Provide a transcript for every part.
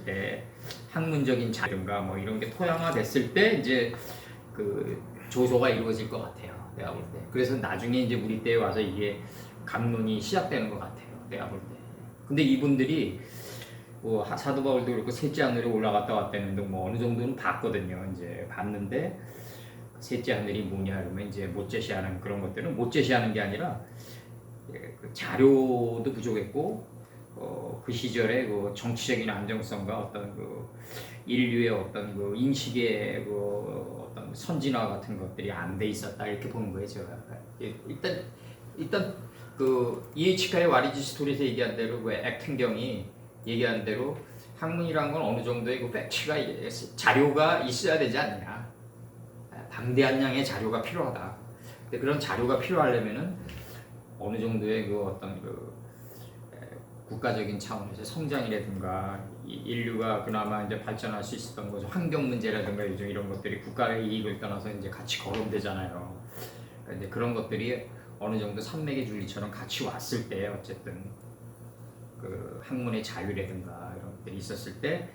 때 학문적인 자료인가 뭐 이런 게 토양화됐을 때 이제 그 조소가 이루어질 것 같아요. 내가 볼 때. 그래서 나중에 이제 우리 때에 와서 이게 강론이 시작되는 것 같아요. 내가 볼 때. 근데 이분들이 뭐 사도 바울도 그렇고 셋째 하늘에 올라갔다 왔다는데 뭐 어느 정도는 봤거든요. 이제 봤는데 셋째 하늘이 뭐냐 그러면 이제 못 제시하는 그런 것들은 못 제시하는 게 아니라 그 자료도 부족했고 그 시절에 그 정치적인 안정성과 어떤 그 인류의 어떤 그 인식의 그 어떤 선진화 같은 것들이 안 돼 있었다 이렇게 보는 거예요. 제가 일단 그 이에치카의 와리지 스토리에서 얘기한 대로 그 액팅경이 얘기한 대로 학문이란 건 어느 정도의 그 팩트가 자료가 있어야 되지 않냐. 방대한 양의 자료가 필요하다. 근데 그런 자료가 필요하려면은 어느 정도의 그 어떤 그 국가적인 차원에서 성장이라든가 인류가 그나마 이제 발전할 수 있었던 거죠. 환경 문제라든가 요즘 이런 것들이 국가의 이익을 떠나서 이제 같이 거론되잖아요. 그러니까 이제 그런 것들이 어느 정도 산맥의 줄기처럼 같이 왔을 때 어쨌든 그 학문의 자유라든가 이런 것들이 있었을 때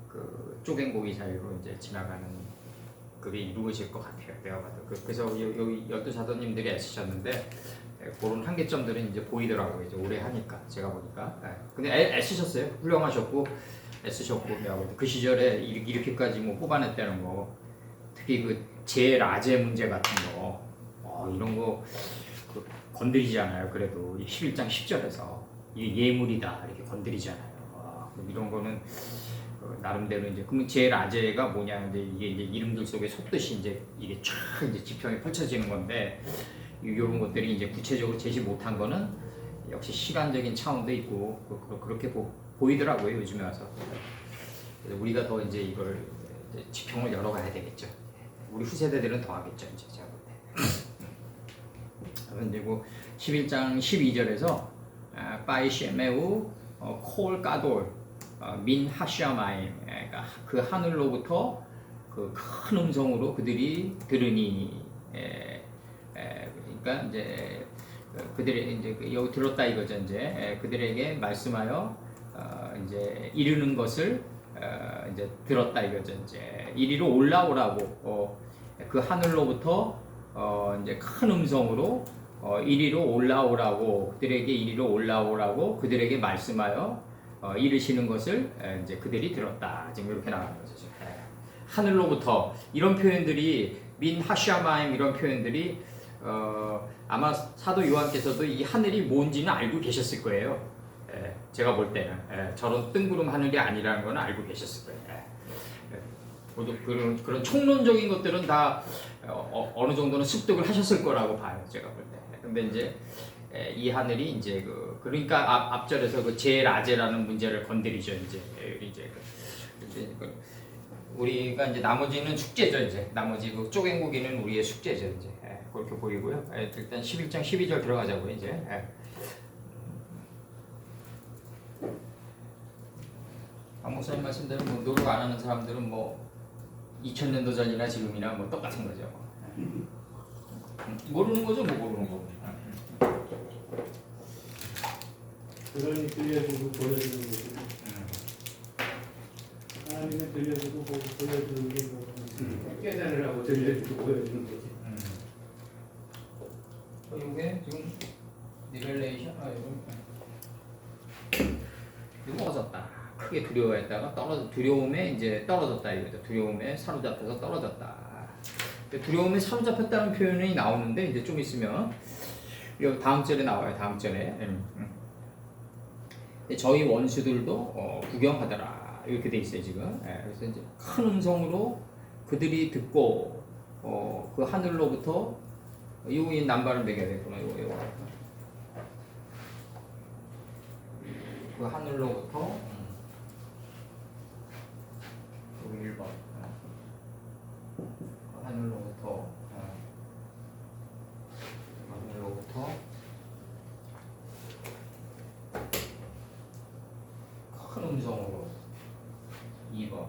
그 쪼갠고기 사이로 이제 지나가는 그게 이루어질 것 같아요. 내가 봐도 그래서 여기 열두 사도님들이 애쓰셨는데 그런 한계점들은 이제 보이더라고요. 이제 오래 하니까 제가 보니까. 근데 애쓰셨어요. 훌륭하셨고 애쓰셨고 내가 볼 때 그 시절에 이렇게까지 뭐 뽑아냈다는 거, 특히 그 제라제 문제 같은 거, 이런 거 그 건드리잖아요. 그래도 11장 10절에서 이게 예물이다 이렇게 건드리잖아요. 이런 거는 나름대로 이제 그러면 제라제가 뭐냐 이제 이게 이제 이름들 속에 속뜻이 이제 이게 쫙 이제 지평이 펼쳐지는 건데. 이런 것들이 이제 구체적으로 제시 못한 거는 역시 시간적인 차원도 있고 그렇게 보이더라고요. 요즘에 와서. 그래서 우리가 더 이제 이걸 이제 지평을 열어가야 되겠죠. 우리 후세대들은 더 하겠죠. 이제 제가 볼 때. 그리고 11장 12절에서 파이시메우 콜 까돌 민 하샤마임, 그러니까 그 하늘로부터 그 큰 음성으로 그들이 들으니. 그러니까 이제 그들이 이제 여기 들었다 이거죠. 이제 그들에게 말씀하여 이제 이르는 것을 이제 들었다 이거죠. 이제 이리로 올라오라고 그 하늘로부터 이제 큰 음성으로 이리로 올라오라고 그들에게 이리로 올라오라고 그들에게 말씀하여 이르시는 것을 이제 그들이 들었다. 지금 이렇게 나가는 거죠. 하늘로부터 이런 표현들이 민 하샤마임 이런 표현들이 아마 사도 요한께서도 이 하늘이 뭔지는 알고 계셨을 거예요. 제가 볼 때는 저런 뜬구름 하늘이 아니라는 건 알고 계셨을 거예요. 모두 그런 총론적인 것들은 다 어느 정도는 습득을 하셨을 거라고 봐요. 제가 볼 때. 근데 이제 이 하늘이 이제 그러니까 앞절에서 그 제라제라는 문제를 건드리죠. 이제 우리가 이제 나머지는 숙제죠. 이제 나머지 그 쪼갠고기는 우리의 숙제죠. 이제 그렇게 보이고요. 일단 11장 12절 들어가자고요. 이제 박 목사님 말씀대로 뭐 노력 안 하는 사람들은 뭐 2000년도 전이나 지금이나 뭐 똑같은 거죠. 모르는 거죠. 뭐 모르는 거. 그러니 들려주고 보여주는 거지. 하나님은 들려주고 보여주는 게 깨달으라고 들려주고 보여주는 거지. 이게 지금 리벨레이션 이거 떨어졌다. 크게 두려워했다가 두려움에 이제 떨어졌다 이거죠. 두려움에 사로잡혀서 떨어졌다. 두려움에 사로잡혔다는 표현이 나오는데 이제 좀 있으면 다음 절에 나와요. 다음 절에 저희 원수들도 구경하더라 이렇게 돼 있어요 지금. 그래서 이제 큰 음성으로 그들이 듣고 그 하늘로부터 이 남발을 매겨야 되구나. 이거 그 하늘로부터 1번 하늘로부터 큰 음성으로 2번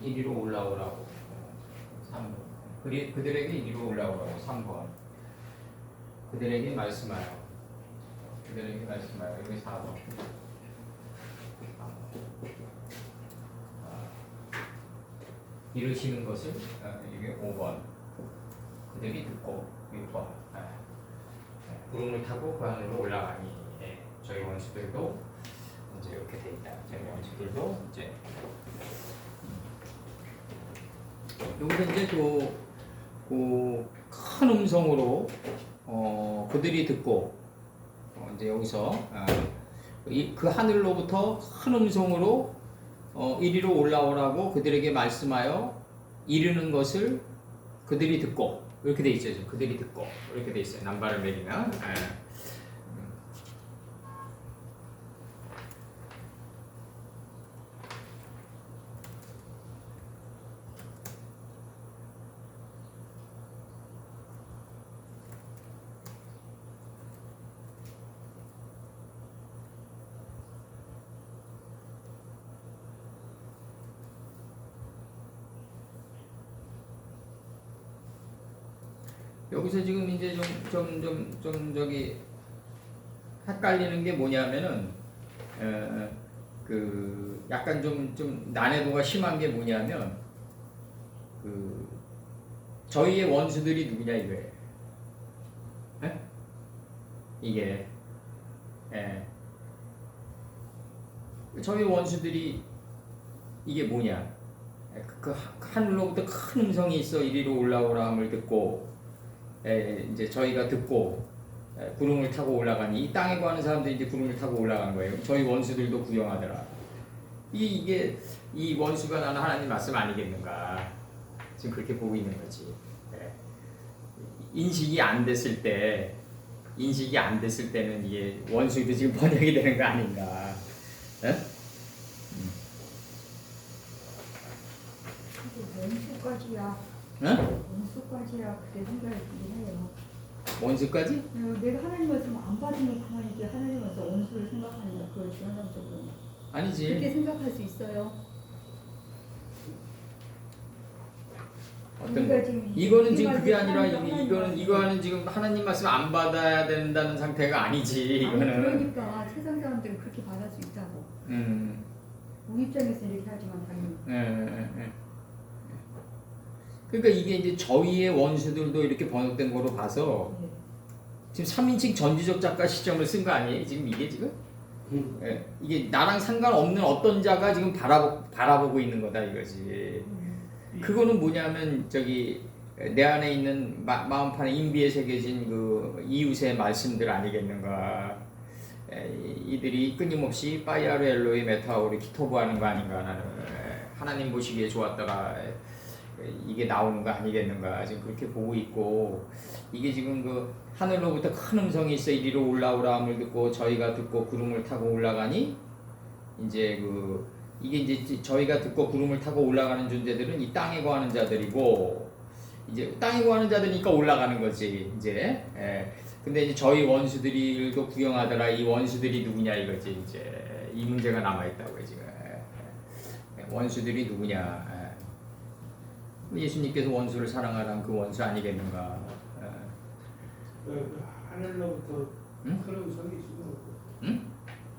이리로 올라오라고 3번 그들에게 이리로 올라오라고 3번 그들에게 말씀하여 그들에게 말씀하여. 여기 4번. 이루시는 것을 이게 5번. 그들이 듣고 6번. 구름을 타고 그 하늘로 올라가니. 저희 원수들도 이제 이렇게 돼 있다. 저희 원수들도 이제 여기서 이제 큰 음성으로 그들이 듣고 이제 여기서 그 하늘로부터 큰 음성으로 이리로 올라오라고 그들에게 말씀하여 이르는 것을 그들이 듣고 이렇게 돼 있죠. 그들이 듣고 이렇게 돼 있어요. 남발을 내리면. 여기서 지금 이제 좀 저기 헷갈리는 게 뭐냐면은 그 약간 좀 난해도가 심한 게 뭐냐면 그 저희의 원수들이 누구냐 이거예요. 에? 이게 저희 원수들이 이게 뭐냐? 그 하늘로부터 큰 음성이 있어 이리로 올라오라 함을 듣고 이제 저희가 듣고 구름을 타고 올라가니 이 땅에 거하는 사람들이 이제 구름을 타고 올라간 거예요. 저희 원수들도 구경하더라. 이게 이 원수가 나는 하나님 말씀 아니겠는가? 지금 그렇게 보고 있는 거지. 인식이 안 됐을 때는 이게 원수도 지금 번역이 되는 거 아닌가? 원수까지야. 응? 원수까지야. 그게 생각이 들긴 해요. 원수까지? 내가 하나님 말씀 안 받으면 가만히 있게 하나님 말씀 원수를 생각하는 거 그걸 주관적으로. 아니지. 그렇게 생각할 수 있어요. 어떤 거? 이거는 지금 그게 아니라 이거는 지금 하나님 말씀 안 받아야 된다는 상태가 아니지. 이거는. 그러니까 세상 사람들은 그렇게 받을 수 있다고. 우리 입장에서 이렇게 하지만 당연히. 그러니까 이게 이제 저희의 원수들도 이렇게 번역된 거로 봐서 지금 3인칭 전지적 작가 시점을 쓴 거 아니에요? 지금 이게 지금? 이게 나랑 상관없는 어떤 자가 지금 바라보고 있는 거다 이거지. 그거는 뭐냐면 저기 내 안에 있는 마음판에 인비에 새겨진 그 이웃의 말씀들 아니겠는가. 이들이 끊임없이 파이아르 엘로이 메타오를 키토브하는 거 아닌가. 나는 하나님 보시기에 좋았더라. 이게 나오는 거 아니겠는가 지금 그렇게 보고 있고, 이게 지금 그 하늘로부터 큰 음성이 있어 이리로 올라오라 함을 듣고 저희가 듣고 구름을 타고 올라가니, 이제 그 이게 이제 저희가 듣고 구름을 타고 올라가는 존재들은 이 땅에 거하는 자들이고, 이제 땅에 거하는 자들이니까 올라가는 거지 이제. 근데 이제 저희 원수들도 구경하더라. 이 원수들이 누구냐 이거지. 이제 이 문제가 남아 있다고 지금. 원수들이 누구냐. 예수님께서 원수를 사랑하라는 그 원수 아니겠는가? 하늘로부터 응? 큰 음성이죠. 응?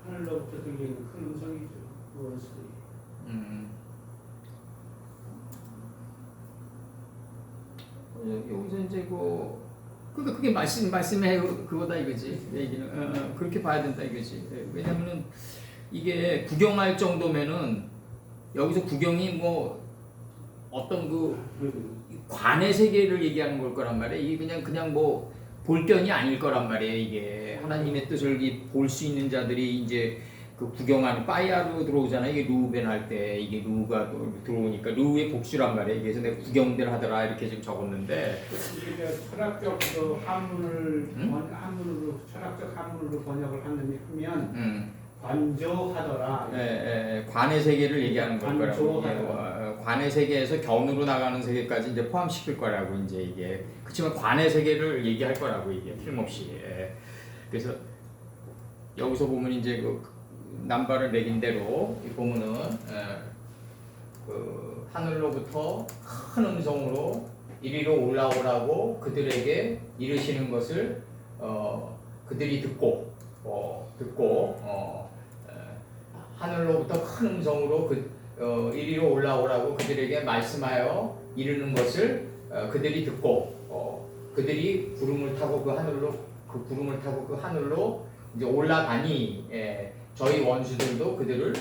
하늘로부터 들리는 큰 음성이죠. 그 원수들이. 여기서 이제 그러니까 그게 말씀해 그거다 이거지. 얘기는 그렇게 봐야 된다 이거지. 왜냐면은 이게 구경할 정도면은 여기서 구경이 뭐 어떤 그 관의 세계를 얘기하는 걸 거란 말이에요. 이게 그냥 뭐 볼견이 아닐 거란 말이에요. 이게 하나님의 뜻을 볼 수 있는 자들이 이제 그 구경하는 파이아로 들어오잖아요. 이게 루벤 할 때 이게 루가 들어오니까 루의 복수란 말이에요. 그래서 내가 구경들 하더라 이렇게 지금 적었는데, 이게 철학적 그 한문으로 철학적 한문으로 번역을 하면 관조하더라. 관의 세계를 얘기하는 걸 거라고. 관조하더라. 관의 세계에서 견으로 나가는 세계까지 이제 포함시킬 거라고 이제 이게. 그렇지만 관의 세계를 얘기할 거라고 이게 틀림없이. 그래서 여기서 보면 이제 그 남발을 매긴 대로 이 보면은 그 하늘로부터 큰 음성으로 이리로 올라오라고 그들에게 이르시는 것을 그들이 듣고 듣고 하늘로부터 큰 음성으로 이리로 올라오라고 그들에게 말씀하여 이르는 것을 그들이 듣고 그들이 구름을 타고 그 하늘로 이제 올라가니 저희 원수들도 그들을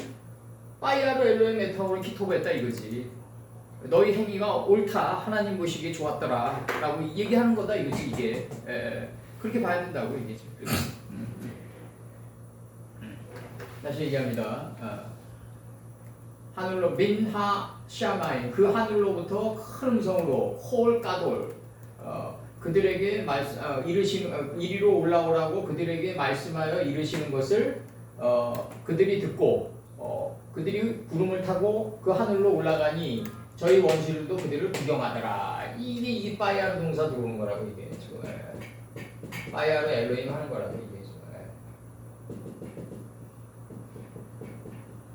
빠이아로 엘로의 메타오를 키토브했다 이거지. 너희 행위가 옳다, 하나님 보시기에 좋았더라 라고 얘기하는 거다 이거지 이게. 그렇게 봐야 된다고 이게 지금. 다시 얘기합니다. 하늘로 민하 샤마인, 그 하늘로부터 큰 음성으로 홀 까돌 그들에게 이리로 올라오라고 그들에게 말씀하여 이르시는 것을 그들이 듣고 그들이 구름을 타고 그 하늘로 올라가니 저희 원수들도 그들을 구경하더라. 이게 빠이아르 동사 들어오는 거라고 이게 지금. 빠이아르 엘로힘 하는 거라고 이게 지금.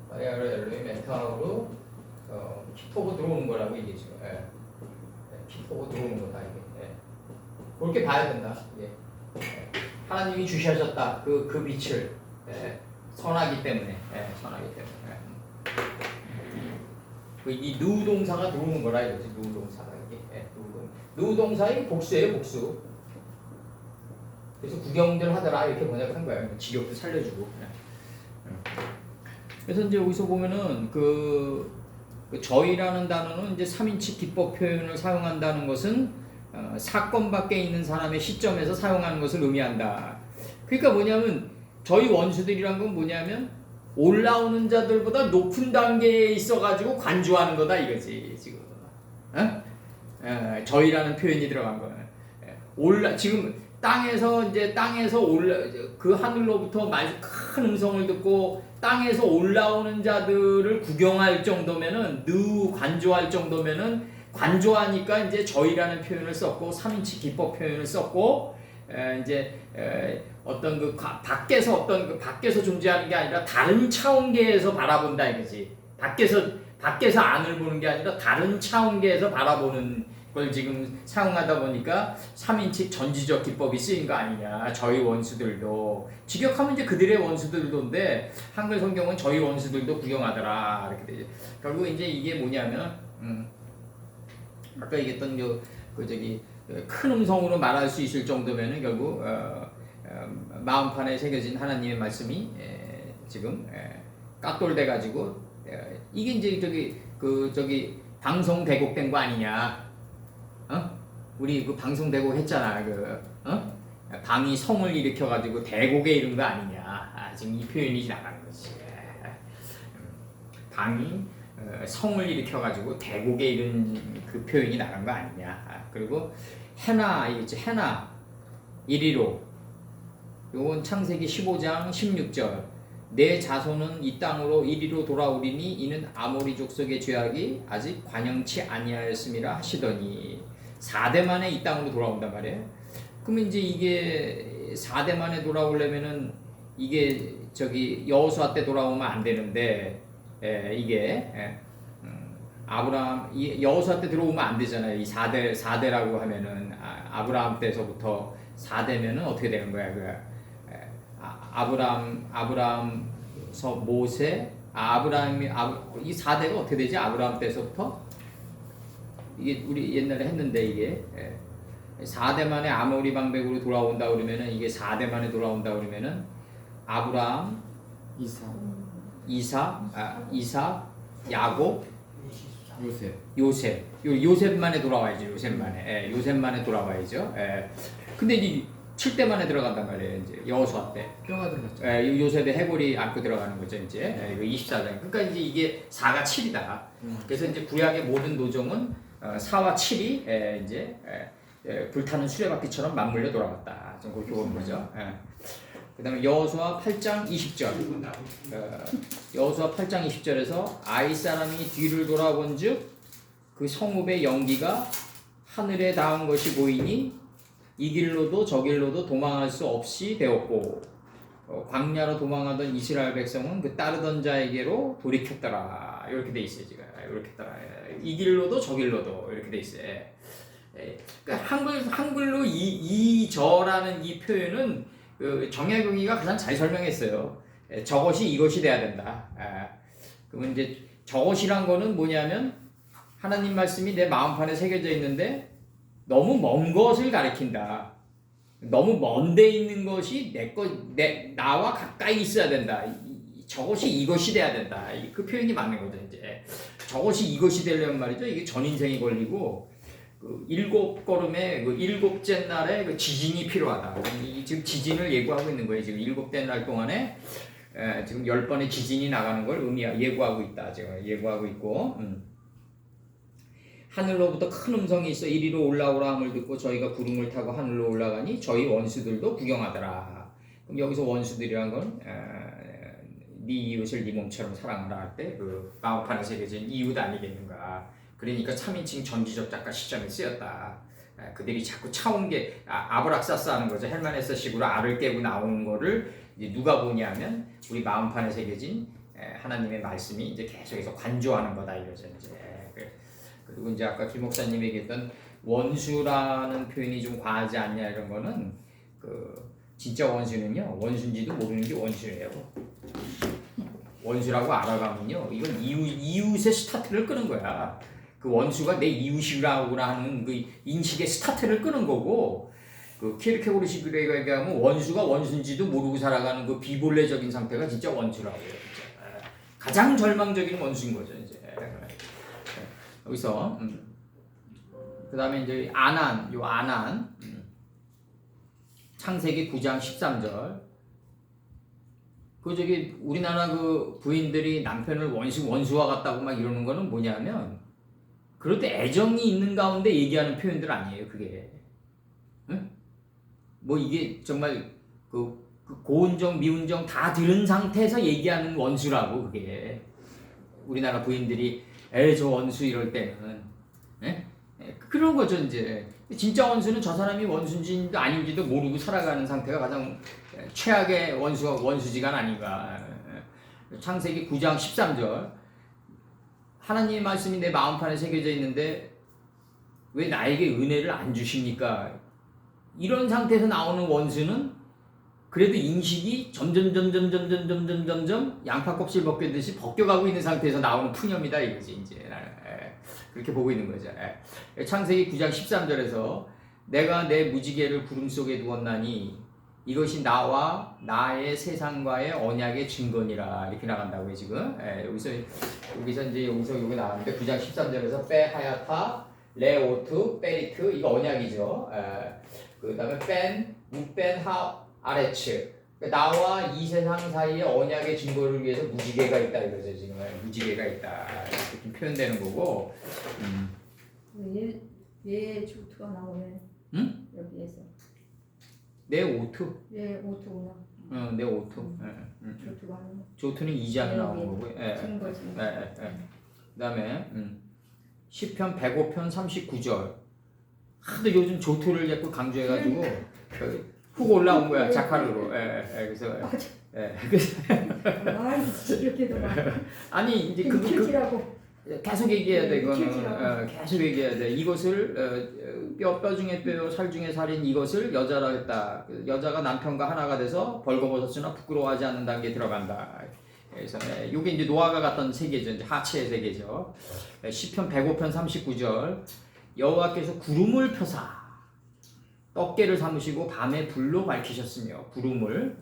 빠이아르 엘로힘 메타로 키토브 들어오는 거라고 이게 지금. 키토브 들어오는 거다 이게. 그렇게 봐야 된다. 이게. 하나님이 주셔졌다. 그 빛을 선하기 때문에. 선하기 때문에. 이 누동사가 들어오는 거라 이거지. 누동사가 이게. 누동사의 복수예요, 복수. 그래서 구경들 하더라 이렇게 번역한 거예요. 직역도 살려주고. 그래서 이제 여기서 보면은 그 저희라는 단어는 이제 3인칭 기법 표현을 사용한다는 것은 사건 밖에 있는 사람의 시점에서 사용하는 것을 의미한다. 그러니까 뭐냐면 저희 원수들이란 건 뭐냐면 올라오는 자들보다 높은 단계에 있어가지고 관조하는 거다 이거지 지금. 저희라는 표현이 들어간 거는 지금 땅에서 그 하늘로부터 큰 음성을 듣고 땅에서 올라오는 자들을 구경할 정도면은 관조할 정도면은 관조하니까 이제 저희라는 표현을 썼고 3인칭 기법 표현을 썼고 이제 어떤 밖에서 존재하는 게 아니라 다른 차원계에서 바라본다 이거지. 밖에서 안을 보는 게 아니라 다른 차원계에서 바라보는 걸 지금 사용하다 보니까 3인칭 전지적 기법이 쓰인 거 아니냐. 저희 원수들도 직역하면 이제 그들의 원수들도인데 한글 성경은 저희 원수들도 구경하더라 이렇게 되죠. 결국 이제 이게 뭐냐면 아까 얘기했던 큰 음성으로 말할 수 있을 정도면은 결국 마음판에 새겨진 하나님의 말씀이 지금 깍돌돼 가지고 이게 이제 방송 대곡된 거 아니냐? 우리 그 방송 대곡 했잖아. 방이 성을 일으켜 가지고 대곡에 이른 거 아니냐? 지금 이 표현이 나가는 거지. 방이 성을 일으켜 가지고 대곡에 이른 그 표현이 나간 거 아니냐? 그리고 해나 이겠지. 해나 이리로. 요건 창세기 15장 16절. 내 자손은 이 땅으로 이리로 돌아오리니 이는 아모리 족속의 죄악이 아직 관영치 아니하였음이라 하시더니 4대 만에 이 땅으로 돌아온단 말이에요. 그러면 이제 이게 4대 만에 돌아오려면은 이게 여호수아 때 돌아오면 안 되는데 아브라함 여호수아 때 들어오면 안 되잖아요. 이 4대라고 하면은 아브라함 때서부터 4대면은 어떻게 되는 거야? 아브라함서 모세, 이 4대가 어떻게 되지? 아브라함 때서부터 이게 우리 옛날에 했는데 이게 4대 만에 아모리 방백으로 돌아온다 그러면은 이게 4대 만에 돌아온다 그러면은 아브라함, 이삭, 야곱, 요셉만에 돌아와야죠. 요셉만에 돌아와야죠. 근데 이제 7대 만에 들어간단 말이에요. 이제 여호수아 때. 뼈가 들어갔죠. 요셉의 해골이 안고 들어가는 거죠. 이제 24장. 그러니까 이제 이게 4가 7이다. 그래서 이제 구약의 모든 노정은 4와 7이 이제 불타는 수레바퀴처럼 맞물려 돌아갔다. 좀 그렇게 보는 거죠. 그다음에 여호수아 8장 20절. 여호수아 8장 20절에서 아이 사람이 뒤를 돌아본즉 그 성읍의 연기가 하늘에 닿은 것이 보이니 이 길로도 저 길로도 도망할 수 없이 되었고 광야로 도망하던 이스라엘 백성은 그 따르던 자에게로 돌이켰더라. 이렇게 돼 있어요. 지금 이렇게 따라 이 길로도 저 길로도 이렇게 돼 있어요. 그러니까 한글로 이 저라는 이 표현은 그 정약용이가 가장 잘 설명했어요. 저것이 이것이 돼야 된다. 그러면 이제 저것이란 거는 뭐냐면 하나님 말씀이 내 마음판에 새겨져 있는데 너무 먼 것을 가리킨다. 너무 먼데 있는 것이 나와 가까이 있어야 된다. 저것이 이것이 돼야 된다. 그 표현이 맞는 거죠. 이제 저것이 이것이 되려면 말이죠. 이게 전 인생이 걸리고 그 7걸음에 그 7째 날에 그 지진이 필요하다. 지금 지진을 예고하고 있는 거예요. 지금 7째 날 동안에 지금 10번의 지진이 나가는 걸 예고하고 있다. 지금 예고하고 있고. 하늘로부터 큰 음성이 있어 이리로 올라오라 함을 듣고 저희가 구름을 타고 하늘로 올라가니 저희 원수들도 구경하더라. 그럼 여기서 원수들이란 건 네 이웃을 네 몸처럼 사랑하라 할 때 그 마음판에 새겨진 이웃 아니겠는가. 그러니까 3인칭 전지적 작가 시점에 쓰였다. 그들이 자꾸 차온 게 아브락사스 하는 거죠. 헬만에서식으로 알을 깨고 나오는 거를 이제 누가 보냐면 우리 마음판에 새겨진 하나님의 말씀이 이제 계속해서 관조하는 거다 이거죠. 이제. 그리고 이제 아까 김 목사님이 얘기했던 원수라는 표현이 좀 과하지 않냐 이런 거는 그 진짜 원수는요 원수인지도 모르는 게 원수예요. 원수라고 알아가면요 이건 이웃의 스타트를 끄는 거야. 그 원수가 내 이웃이라고 하는 그 인식의 스타트를 끄는 거고 그 키르케고르식으로 얘기하면 원수가 원수인지도 모르고 살아가는 그 비본래적인 상태가 진짜 원수라고 해요. 진짜. 가장 절망적인 원수인 거죠 이제. 여기서 그 다음에 이제 아난 창세기 9장 13절 그 저기 우리나라 그 부인들이 남편을 원수와 같다고 막 이러는 거는 뭐냐면 그럴 때 애정이 있는 가운데 얘기하는 표현들 아니에요 그게. 응? 뭐 이게 정말 그 고운정 미운정 다 들은 상태에서 얘기하는 원수라고 그게. 우리나라 부인들이 저 원수 이럴 때는 그런 거죠 이제. 진짜 원수는 저 사람이 원수인지 아닌지도 모르고 살아가는 상태가 가장 최악의 원수지간 아닌가. 창세기 9장 13절 하나님의 말씀이 내 마음판에 새겨져 있는데 왜 나에게 은혜를 안 주십니까? 이런 상태에서 나오는 원수는 그래도 인식이 점점 양파 껍질 벗겨듯이 벗겨가고 있는 상태에서 나오는 푸념이다 이거지 이제. 그렇게 보고 있는 거죠. 창세기 9장 13절에서 내가 내 무지개를 구름 속에 두었나니 이것이 나와 나의 세상과의 언약의 증거니라 이렇게 나간다고요 지금. 여기서 이제 여기서 여기 나왔는데 9장 13절에서 빼하야타 레오트 페리트 이거 언약이죠. 그 다음에 무뺀 하 아레츠 나와 이 세상 사이의 언약의 증거를 위해서 무지개가 있다 이거죠 지금. 무지개가 있다 이렇게 표현되는 거고. 얘 조투가 나오네. 응? 여기에서. 내 오투. 얘 오투구나. 내 오투. 조투가 나오네. 조투는 2장에 나오는 거고. 증거. 그다음에 시편 105편 39절. 하도 요즘 조투를 자꾸 강조해가지고. 훅 올라온 거야 자카르로. 그래서 이렇게도 막 아니 이제 킬지라고 계속 얘기해야 돼 이거는. 계속 얘기해야 돼. 이것을 뼈 중에 뼈 살 중에 살인 이것을 여자라 했다. 여자가 남편과 하나가 돼서 벌거벗었으나 부끄러워하지 않는 단계에 들어간다. 그래서 이게 이제 노아가 갔던 세계죠. 이제 하체의 세계죠. 시편 105편 39절 여호와께서 구름을 펴사 떡게를 삼으시고 밤에 불로 밝히셨으며 구름을.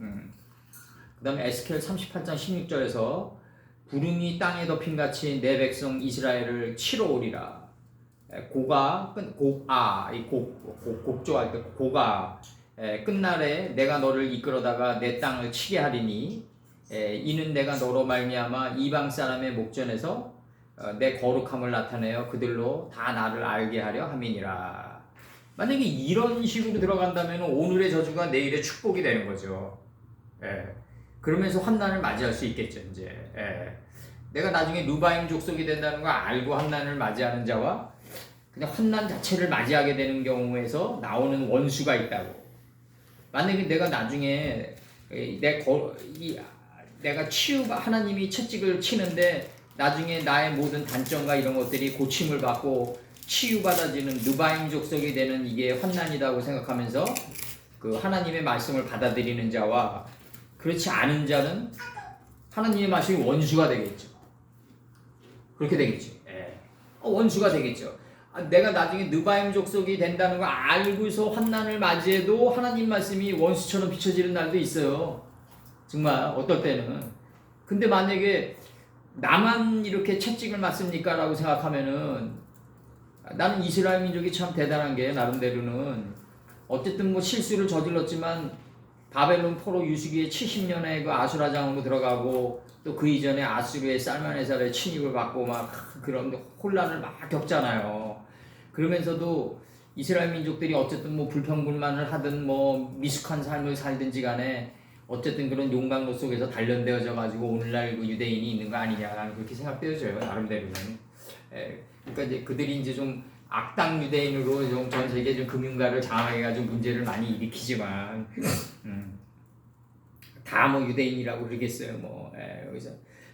그 다음에 에스겔 38장 16절에서 구름이 땅에 덮인 같이 내 백성 이스라엘을 치러 오리라. 곡조할 때 고가 끝날에 내가 너를 이끌어다가 내 땅을 치게 하리니 이는 내가 너로 말미암아 이방 사람의 목전에서 내 거룩함을 나타내어 그들로 다 나를 알게 하려 함이니라. 만약에 이런 식으로 들어간다면 오늘의 저주가 내일의 축복이 되는 거죠. 그러면서 환난을 맞이할 수 있겠죠 이제. 내가 나중에 루바임 족속이 된다는 걸 알고 환난을 맞이하는 자와 그냥 환난 자체를 맞이하게 되는 경우에서 나오는 원수가 있다고. 만약에 내가 나중에 내가 하나님이 채찍을 치는데 나중에 나의 모든 단점과 이런 것들이 고침을 받고 치유받아지는 르바임 족속이 되는 이게 환난이라고 생각하면서 그 하나님의 말씀을 받아들이는 자와 그렇지 않은 자는 하나님의 말씀이 원수가 되겠죠. 그렇게 되겠죠. 예. 원수가 되겠죠. 내가 나중에 느바임 족속이 된다는 걸 알고서 환난을 맞이해도 하나님 말씀이 원수처럼 비춰지는 날도 있어요. 정말 어떨 때는. 근데 만약에 나만 이렇게 채찍을 맞습니까? 라고 생각하면은 나는 이스라엘 민족이 참 대단한 게 나름대로는 어쨌든 뭐 실수를 저질렀지만 바벨론 포로 유수기에 70년에 그 아수라장으로 들어가고 또 그 이전에 아수르의 살마네살의 침입을 받고 막 그런 혼란을 막 겪잖아요. 그러면서도 이스라엘 민족들이 어쨌든 뭐 불평불만을 하든 뭐 미숙한 삶을 살든지 간에 어쨌든 그런 용광로 속에서 단련되어져 가지고 오늘날 그 유대인이 있는 거 아니냐 나는 그렇게 생각되어져요. 나름대로는. 그러니까 이제 그들이 이제 좀 악당 유대인으로 좀 전 세계 좀 금융가를 장악해가지고 문제를 많이 일으키지만 다 뭐 유대인이라고 그러겠어요. 뭐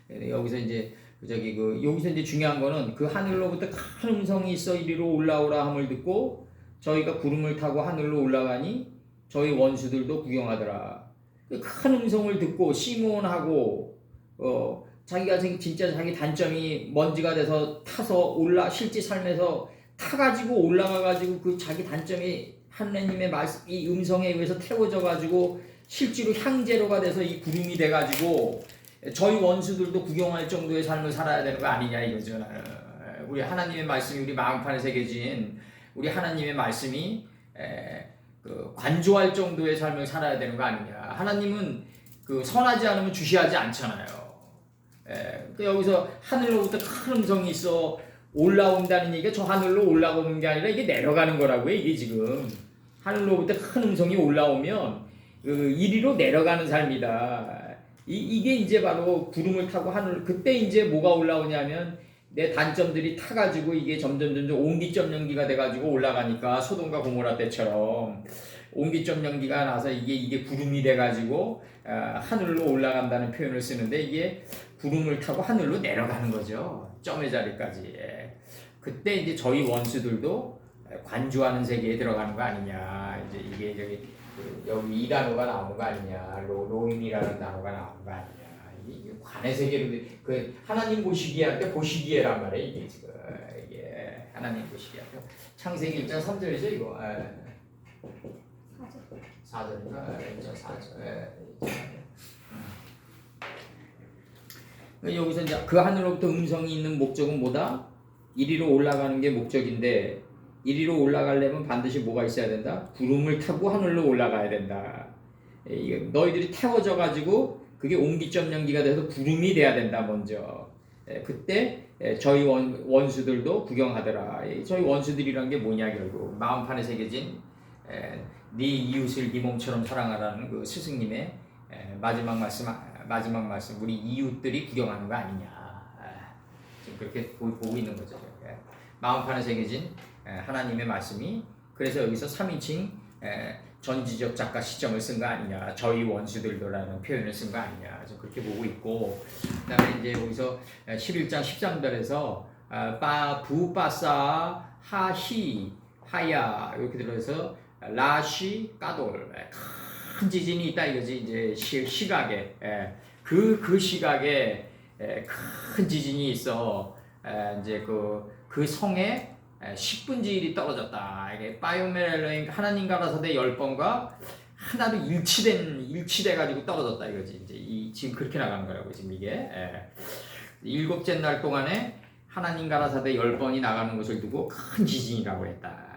여기서 이제 여기서 이제 중요한 거는 그 하늘로부터 큰 음성이 있어 이리로 올라오라 함을 듣고 저희가 구름을 타고 하늘로 올라가니 저희 원수들도 구경하더라. 큰 음성을 듣고 시몬하고 자기가 진짜 자기 단점이 먼지가 돼서 타서 실제 삶에서 타가지고 올라가가지고 그 자기 단점이 하나님의 말씀 이 음성에 의해서 태워져가지고 실제로 향제로가 돼서 이 구름이 돼가지고 저희 원수들도 구경할 정도의 삶을 살아야 되는 거 아니냐 이거죠. 우리 하나님의 말씀이 우리 마음판에 새겨진 우리 하나님의 말씀이 그 관조할 정도의 삶을 살아야 되는 거 아니냐. 하나님은 그 선하지 않으면 주시하지 않잖아요. 여기서 하늘로부터 큰 음성이 있어 올라온다는 얘기가 저 하늘로 올라오는 게 아니라 이게 내려가는 거라고요. 이게 지금 하늘로부터 큰 음성이 올라오면 그 이리로 내려가는 삶이다. 이게 이제 바로 구름을 타고 하늘 그때 이제 뭐가 올라오냐면 내 단점들이 타가지고 이게 점점 옹기점 연기가 돼가지고 올라가니까 소돔과 고모라 때처럼 옹기점 연기가 나서 이게 구름이 돼가지고 하늘로 올라간다는 표현을 쓰는데 이게 구름을 타고 하늘로 내려가는 거죠. 점의 자리까지. 그때 이제 저희 원수들도 관주하는 세계에 들어가는 거 아니냐. 이제 이게 여기 이 단어가 나오는 거 아니냐. 로임이라는 단어가 나오는 거 아니냐. 이게 관의 세계로 그 하나님 보시기에 할 때 보시기에란 말이에요. 이게 지금 이게 하나님 보시기에 할 때 창세기 1장 3절이죠 이거. 4절인가? 1장 4절. 여기서 이제 그 하늘로부터 음성이 있는 목적은 뭐다? 이리로 올라가는 게 목적인데 이리로 올라가려면 반드시 뭐가 있어야 된다? 구름을 타고 하늘로 올라가야 된다. 너희들이 태워져 가지고 그게 옹기점 연기가 돼서 구름이 돼야 된다 먼저. 그때 저희 원수들도 구경하더라. 저희 원수들이란 게 뭐냐 결국 마음판에 새겨진 네 이웃을 네 몸처럼 사랑하라는 그 스승님의 마지막 말씀 우리 이웃들이 구경하는 거 아니냐. 지금 그렇게 보고 있는 거죠. 마음판에 새겨진 하나님의 말씀이 그래서 여기서 3인칭 전지적 작가 시점을 쓴 거 아니냐. 저희 원수들도라는 표현을 쓴 거 아니냐. 좀 그렇게 보고 있고 그 다음에 이제 여기서 11장 13절에서 부빠사 하히 하야 이렇게 들어서 라시 까돌 큰 지진이 있다 이거지. 이제 시각에 그 시각에 큰 지진이 있어. 이제 그 성에 10분지 1이 떨어졌다. 이게 바이오멜로잉 하나님 가라사대 10번과 하나로 일치돼 가지고 떨어졌다 이거지. 이제 지금 그렇게 나가는 거라고 지금 이게 7째 날 동안에 하나님 가라사대 10번이 나가는 것을 두고 큰 지진이라고 했다.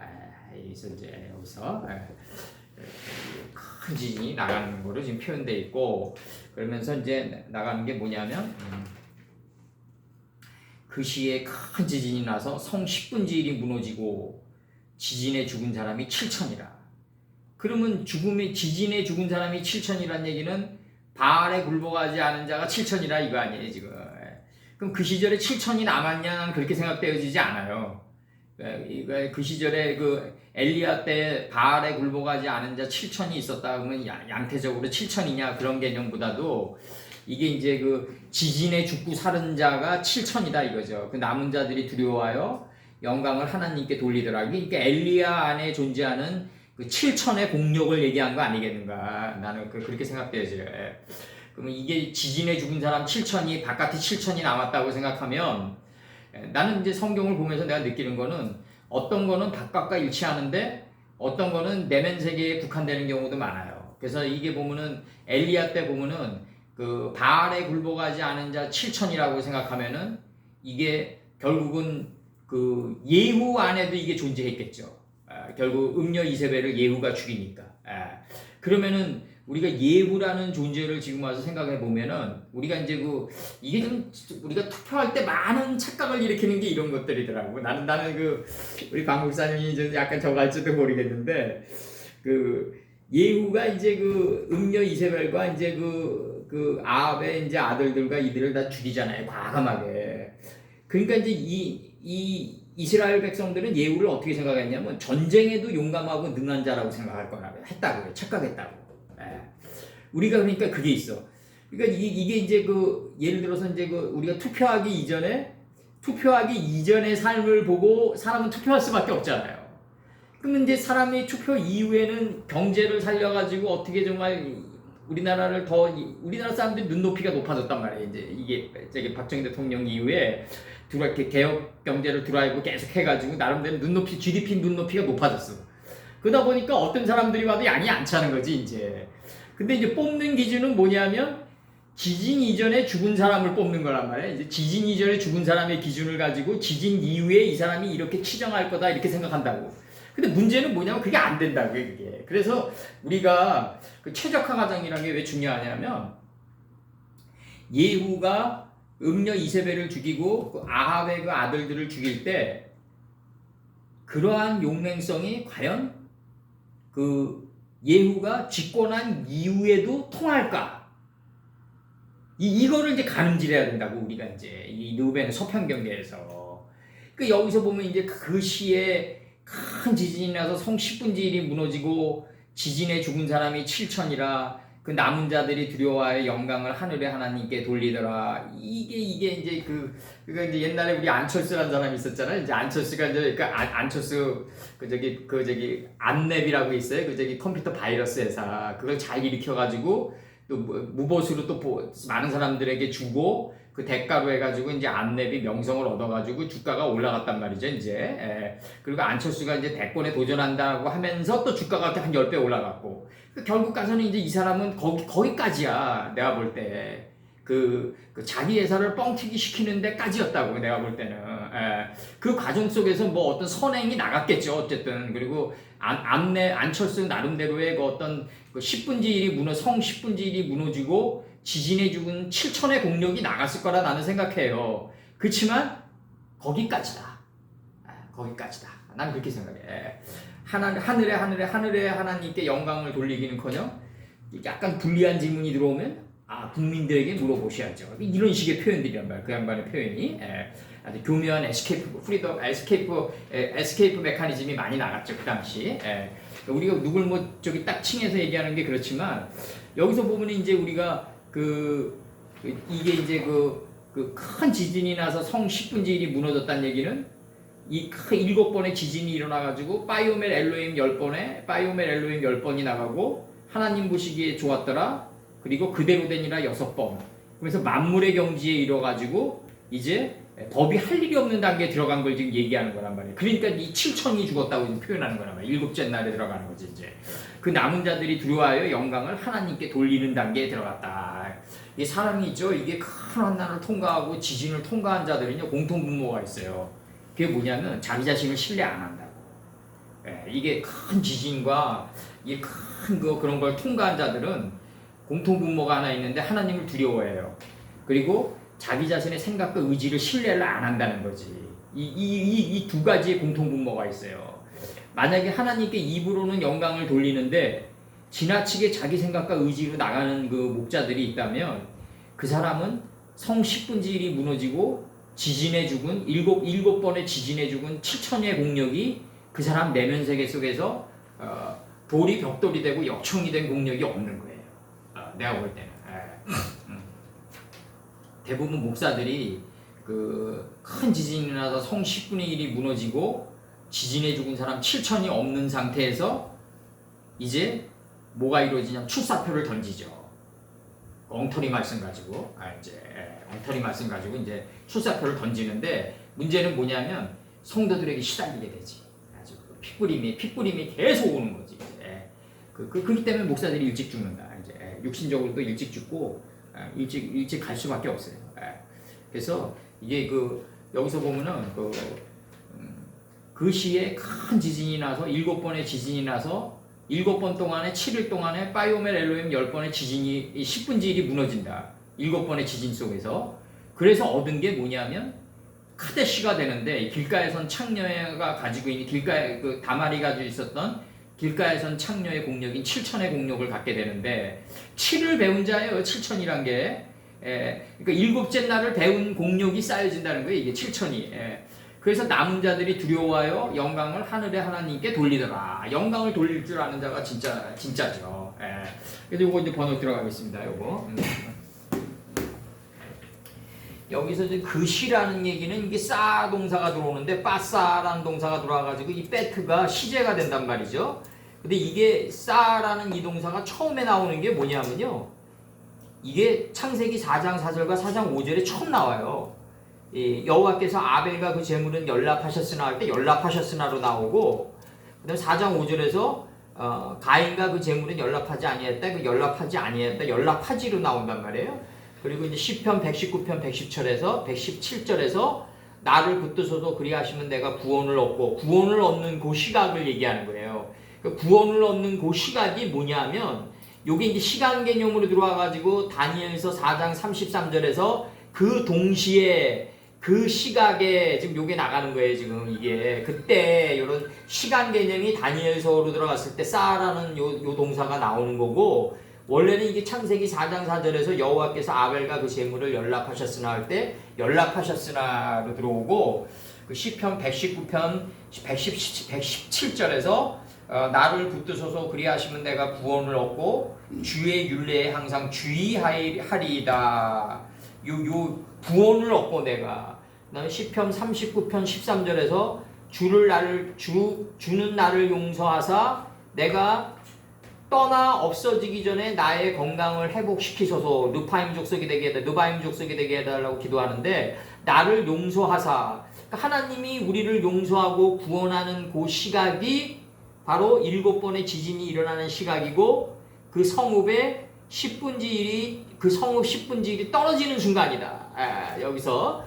여기서 이제 여기서 큰 지진이 나가는 거로 지금 표현되어 있고 그러면서 이제 나가는 게 뭐냐면 그 시에 큰 지진이 나서 성 10분지 1이 무너지고 지진에 죽은 사람이 7천이라. 그러면 지진에 죽은 사람이 7천이란 얘기는 바알에 굴복하지 않은 자가 7천이라 이거 아니에요 지금. 그럼 그 시절에 7천이 남았냐 그렇게 생각되어지지 않아요. 그 시절에 그 엘리야 때 바알에 굴복하지 않은 자 7천이 있었다 그러면 양태적으로 7천이냐 그런 개념보다도 이게 이제 그 지진에 죽고 살은 자가 7천이다 이거죠. 그 남은 자들이 두려워하여 영광을 하나님께 돌리더라. 그러니까 엘리야 안에 존재하는 그 7천의 공력을 얘기한 거 아니겠는가. 나는 그렇게 생각돼야지. 그러면 이게 지진에 죽은 사람 7천이 바깥에 7천이 남았다고 생각하면 나는 이제 성경을 보면서 내가 느끼는 거는 어떤 거는 바깥과 일치하는데 어떤 거는 내면 세계에 국한되는 경우도 많아요. 그래서 이게 보면은 엘리야 때 보면은 그 바알에 굴복하지 않은 자 7천이라고 생각하면은 이게 결국은 그 예후 안에도 이게 존재했겠죠. 결국 음녀 이세벨을 예후가 죽이니까. 그러면은 우리가 예후라는 존재를 지금 와서 생각해 보면은 우리가 이제 이게 좀 우리가 투표할 때 많은 착각을 일으키는 게 이런 것들이더라고. 나는 우리 박 목사님이 좀 약간 저갈지도 모르겠는데 그 예후가 이제 음녀 이세벨과 이제 아합의 이제 아들들과 이들을 다 죽이잖아요. 과감하게. 그러니까 이제 이 이스라엘 백성들은 예후를 어떻게 생각했냐면 전쟁에도 용감하고 능한 자라고 생각할 거라고 했다고요. 착각했다고. 우리가 그러니까 그게 있어. 그러니까 이게 이제 예를 들어서 이제 우리가 투표하기 이전의 삶을 보고 사람은 투표할 수밖에 없잖아요. 그러면 이제 사람이 투표 이후에는 경제를 살려가지고 어떻게 정말 우리나라 사람들이 눈높이가 높아졌단 말이에요. 이제 이게 박정희 대통령 이후에 이렇게 개혁 경제를 드라이브 계속 해가지고 나름대로 GDP 눈높이가 높아졌어. 그러다 보니까 어떤 사람들이 와도 양이 안 차는 거지 이제. 근데 이제 뽑는 기준은 뭐냐면 지진 이전에 죽은 사람을 뽑는 거란 말이야. 이제 지진 이전에 죽은 사람의 기준을 가지고 지진 이후에 이 사람이 이렇게 치정할 거다 이렇게 생각한다고. 근데 문제는 뭐냐면 그게 안 된다고 그게. 그래서 우리가 최적화 과정이라는 게 왜 중요하냐면 예후가 음녀 이세벨을 죽이고 아합의 아들들을 죽일 때 그러한 용맹성이 과연 예후가 집권한 이후에도 통할까? 이거를 이제 가늠질해야 된다고 우리가 이제 이 르우벤 서편경계에서. 여기서 보면 이제 그 시에 큰 지진이 나서 성 10분의 1이 무너지고 지진에 죽은 사람이 7천이라 그 남은 자들이 두려워하여 영광을 하늘의 하나님께 돌리더라. 이게 이제 그러니까 이제 옛날에 우리 안철수라는 사람이 있었잖아요. 이제 안철수가 이제 안철수 안랩이라고 있어요. 컴퓨터 바이러스 회사 그걸 잘 일으켜가지고 또 무보수로 또 많은 사람들에게 주고 그 대가로 해가지고 이제 안랩이 명성을 얻어가지고 주가가 올라갔단 말이죠 이제. 그리고 안철수가 이제 대권에 도전한다고 하면서 또 주가가 한 10배 올라갔고 결국 가서는 이제 이 사람은 거기까지야 내가 볼 때. 자기 회사를 뻥튀기 시키는 데까지였다고 내가 볼 때는. 그 과정 속에서 뭐 어떤 선행이 나갔겠죠 어쨌든. 그리고 안철수 나름대로의 어떤 10분의 1이 성 10분의 1이 무너지고 지진에 죽은 7천의 공력이 나갔을 거라 나는 생각해요. 그렇지만 거기까지다. 거기까지다. 난 그렇게 생각해. 하늘의 하나님께 영광을 돌리기는커녕 약간 불리한 질문이 들어오면 국민들에게 물어보셔야죠. 이런 식의 표현들이란 말이에요. 그 양반의 표현이. 아주 교묘한 에스케이프 메커니즘이 많이 나갔죠 그 당시. 우리가 누굴 딱 칭해서 얘기하는 게 그렇지만 여기서 보면 이제 우리가 이게 이제 큰 지진이 나서 성 10분의 1이 무너졌다는 얘기는 이 7번의 지진이 일어나가지고 바이오멜 엘로힘 10번이 나가고 하나님 보시기에 좋았더라. 그리고 그대로 되니라 6번. 그래서 만물의 경지에 이뤄가지고 이제 법이 할 일이 없는 단계에 들어간 걸 지금 얘기하는 거란 말이에요. 그러니까 이 7천이 죽었다고 지금 표현하는 거란 말이에요. 7째 날에 들어가는 거지 이제. 그 남은 자들이 두려워하여 영광을 하나님께 돌리는 단계에 들어갔다. 이 사람이 있죠. 이게 큰 환난을 통과하고 지진을 통과한 자들은요 공통분모가 있어요. 그게 뭐냐면 자기 자신을 신뢰 안 한다고. 이게 큰 지진과 이 큰 그런 걸 통과한 자들은 공통분모가 하나 있는데 하나님을 두려워해요. 그리고 자기 자신의 생각과 의지를 신뢰를 안 한다는 거지. 이 두 가지의 공통분모가 있어요. 만약에 하나님께 입으로는 영광을 돌리는데 지나치게 자기 생각과 의지로 나가는 목자들이 있다면 그 사람은 성 10분의 1이 무너지고 지진에 죽은 7번의 지진에 죽은 7천의 공력이 그 사람 내면 세계 속에서 돌이 벽돌이 되고 역청이 된 공력이 없는 거예요. 내가 볼 때는. 대부분 목사들이 큰 지진이 나서 성 10분의 1이 무너지고 지진에 죽은 사람 7천이 없는 상태에서 이제 뭐가 이루어지냐면 출사표를 던지죠. 엉터리 말씀 가지고 엉터리 말씀 가지고 이제 출사표를 던지는데 문제는 뭐냐면 성도들에게 시달리게 되지. 아주 핏부림이 계속 오는 거지. 그렇기 때문에 목사들이 일찍 죽는다. 이제 육신적으로도 일찍 죽고 일찍 갈 수밖에 없어요. 그래서 이게 여기서 보면은 그 시에 큰 지진이 나서 7번의 지진이 나서 7번 동안에 7일 동안에 파이오멜 엘로힘 10번의 지진이 10분지 1이 무너진다. 7번의 지진 속에서. 그래서 얻은 게 뭐냐면 카데시가 되는데 길가에선 창녀가 가지고 있는 길가에 다말이 가지고 있었던 길가에선 창녀의 공력인 7천의 공력을 갖게 되는데 7을 배운 자예요. 7천이란 게. 그러니까 일곱째 날을 배운 공력이 쌓여진다는 거예요. 이게 7천이. 그래서 남은 자들이 두려워하여 영광을 하늘의 하나님께 돌리더라. 영광을 돌릴 줄 아는 자가 진짜죠. 그래서 이거 이제 번호 들어가겠습니다. 요거. 여기서 이제 그 시라는 얘기는 이게 싸 동사가 들어오는데 빠싸라는 동사가 들어와가지고 이 배트가 시제가 된단 말이죠. 근데 이게 싸라는 이 동사가 처음에 나오는 게 뭐냐면요. 이게 창세기 4장 4절과 4장 5절에 처음 나와요. 여호와께서 아벨과 그 제물은 연락하셨으나 할 때 연락하셨으나로 나오고, 그다음에 4장 5절에서 가인과 그 제물은 연락하지 아니했다, 그 연락하지 아니했다, 연락하지로 나온단 말이에요. 그리고 이제 시편 119편 117절에서 나를 붙드셔도 그리하시면 내가 구원을 얻고, 구원을 얻는 그 시각을 얘기하는 거예요. 그 구원을 얻는 그 시각이 뭐냐면 요게 이제 시간 개념으로 들어와가지고 다니엘서 4장 33절에서 그 동시에 그 시각에 지금 요게 나가는 거예요. 지금 이게 그때 요런 시간 개념이 다니엘서로 들어갔을 때 싸라는 요 동사가 나오는 거고, 원래는 이게 창세기 4장 4절에서 여호와께서 아벨과 그 제물을 연락하셨으나 할 때 연락하셨으나로 들어오고, 그 시편 119편 117절에서 나를 붙드소서 그리하시면 내가 구원을 얻고 주의 율례에 항상 주의하리이다. 요 구원을 얻고 내가. 그다음에 시편 39편 13절에서 주는 나를 용서하사 내가 떠나 없어지기 전에 나의 건강을 회복시키소서. 르바임 족속이 되게 해달라고 기도하는데, 나를 용서하사, 그러니까 하나님이 우리를 용서하고 구원하는 그 시각이 바로 7번의 지진이 일어나는 시각이고, 그 성읍의 10분지 1이 그 성읍 10분지 1이 떨어지는 순간이다. 여기서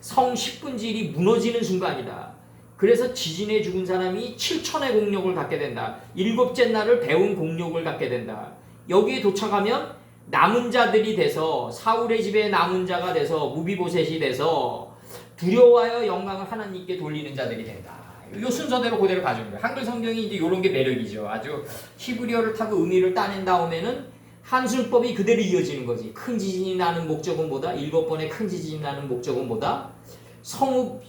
성 10분지 1이 무너지는 순간이다. 그래서 지진에 죽은 사람이 7천의 공력을 갖게 된다. 7째 날을 배운 공력을 갖게 된다. 여기에 도착하면 남은 자들이 돼서, 사울의 집에 남은 자가 돼서, 무비보셋이 돼서 두려워하여 영광을 하나님께 돌리는 자들이 된다. 이 순서대로 그대로 가져온 거예요. 한글 성경이 이제 이런 게 매력이죠. 아주 히브리어를 타고 의미를 따낸 다음에는 한술법이 그대로 이어지는 거지. 큰 지진이 나는 목적은 뭐다? 7번의 큰 지진이 나는 목적은 뭐다? 성읍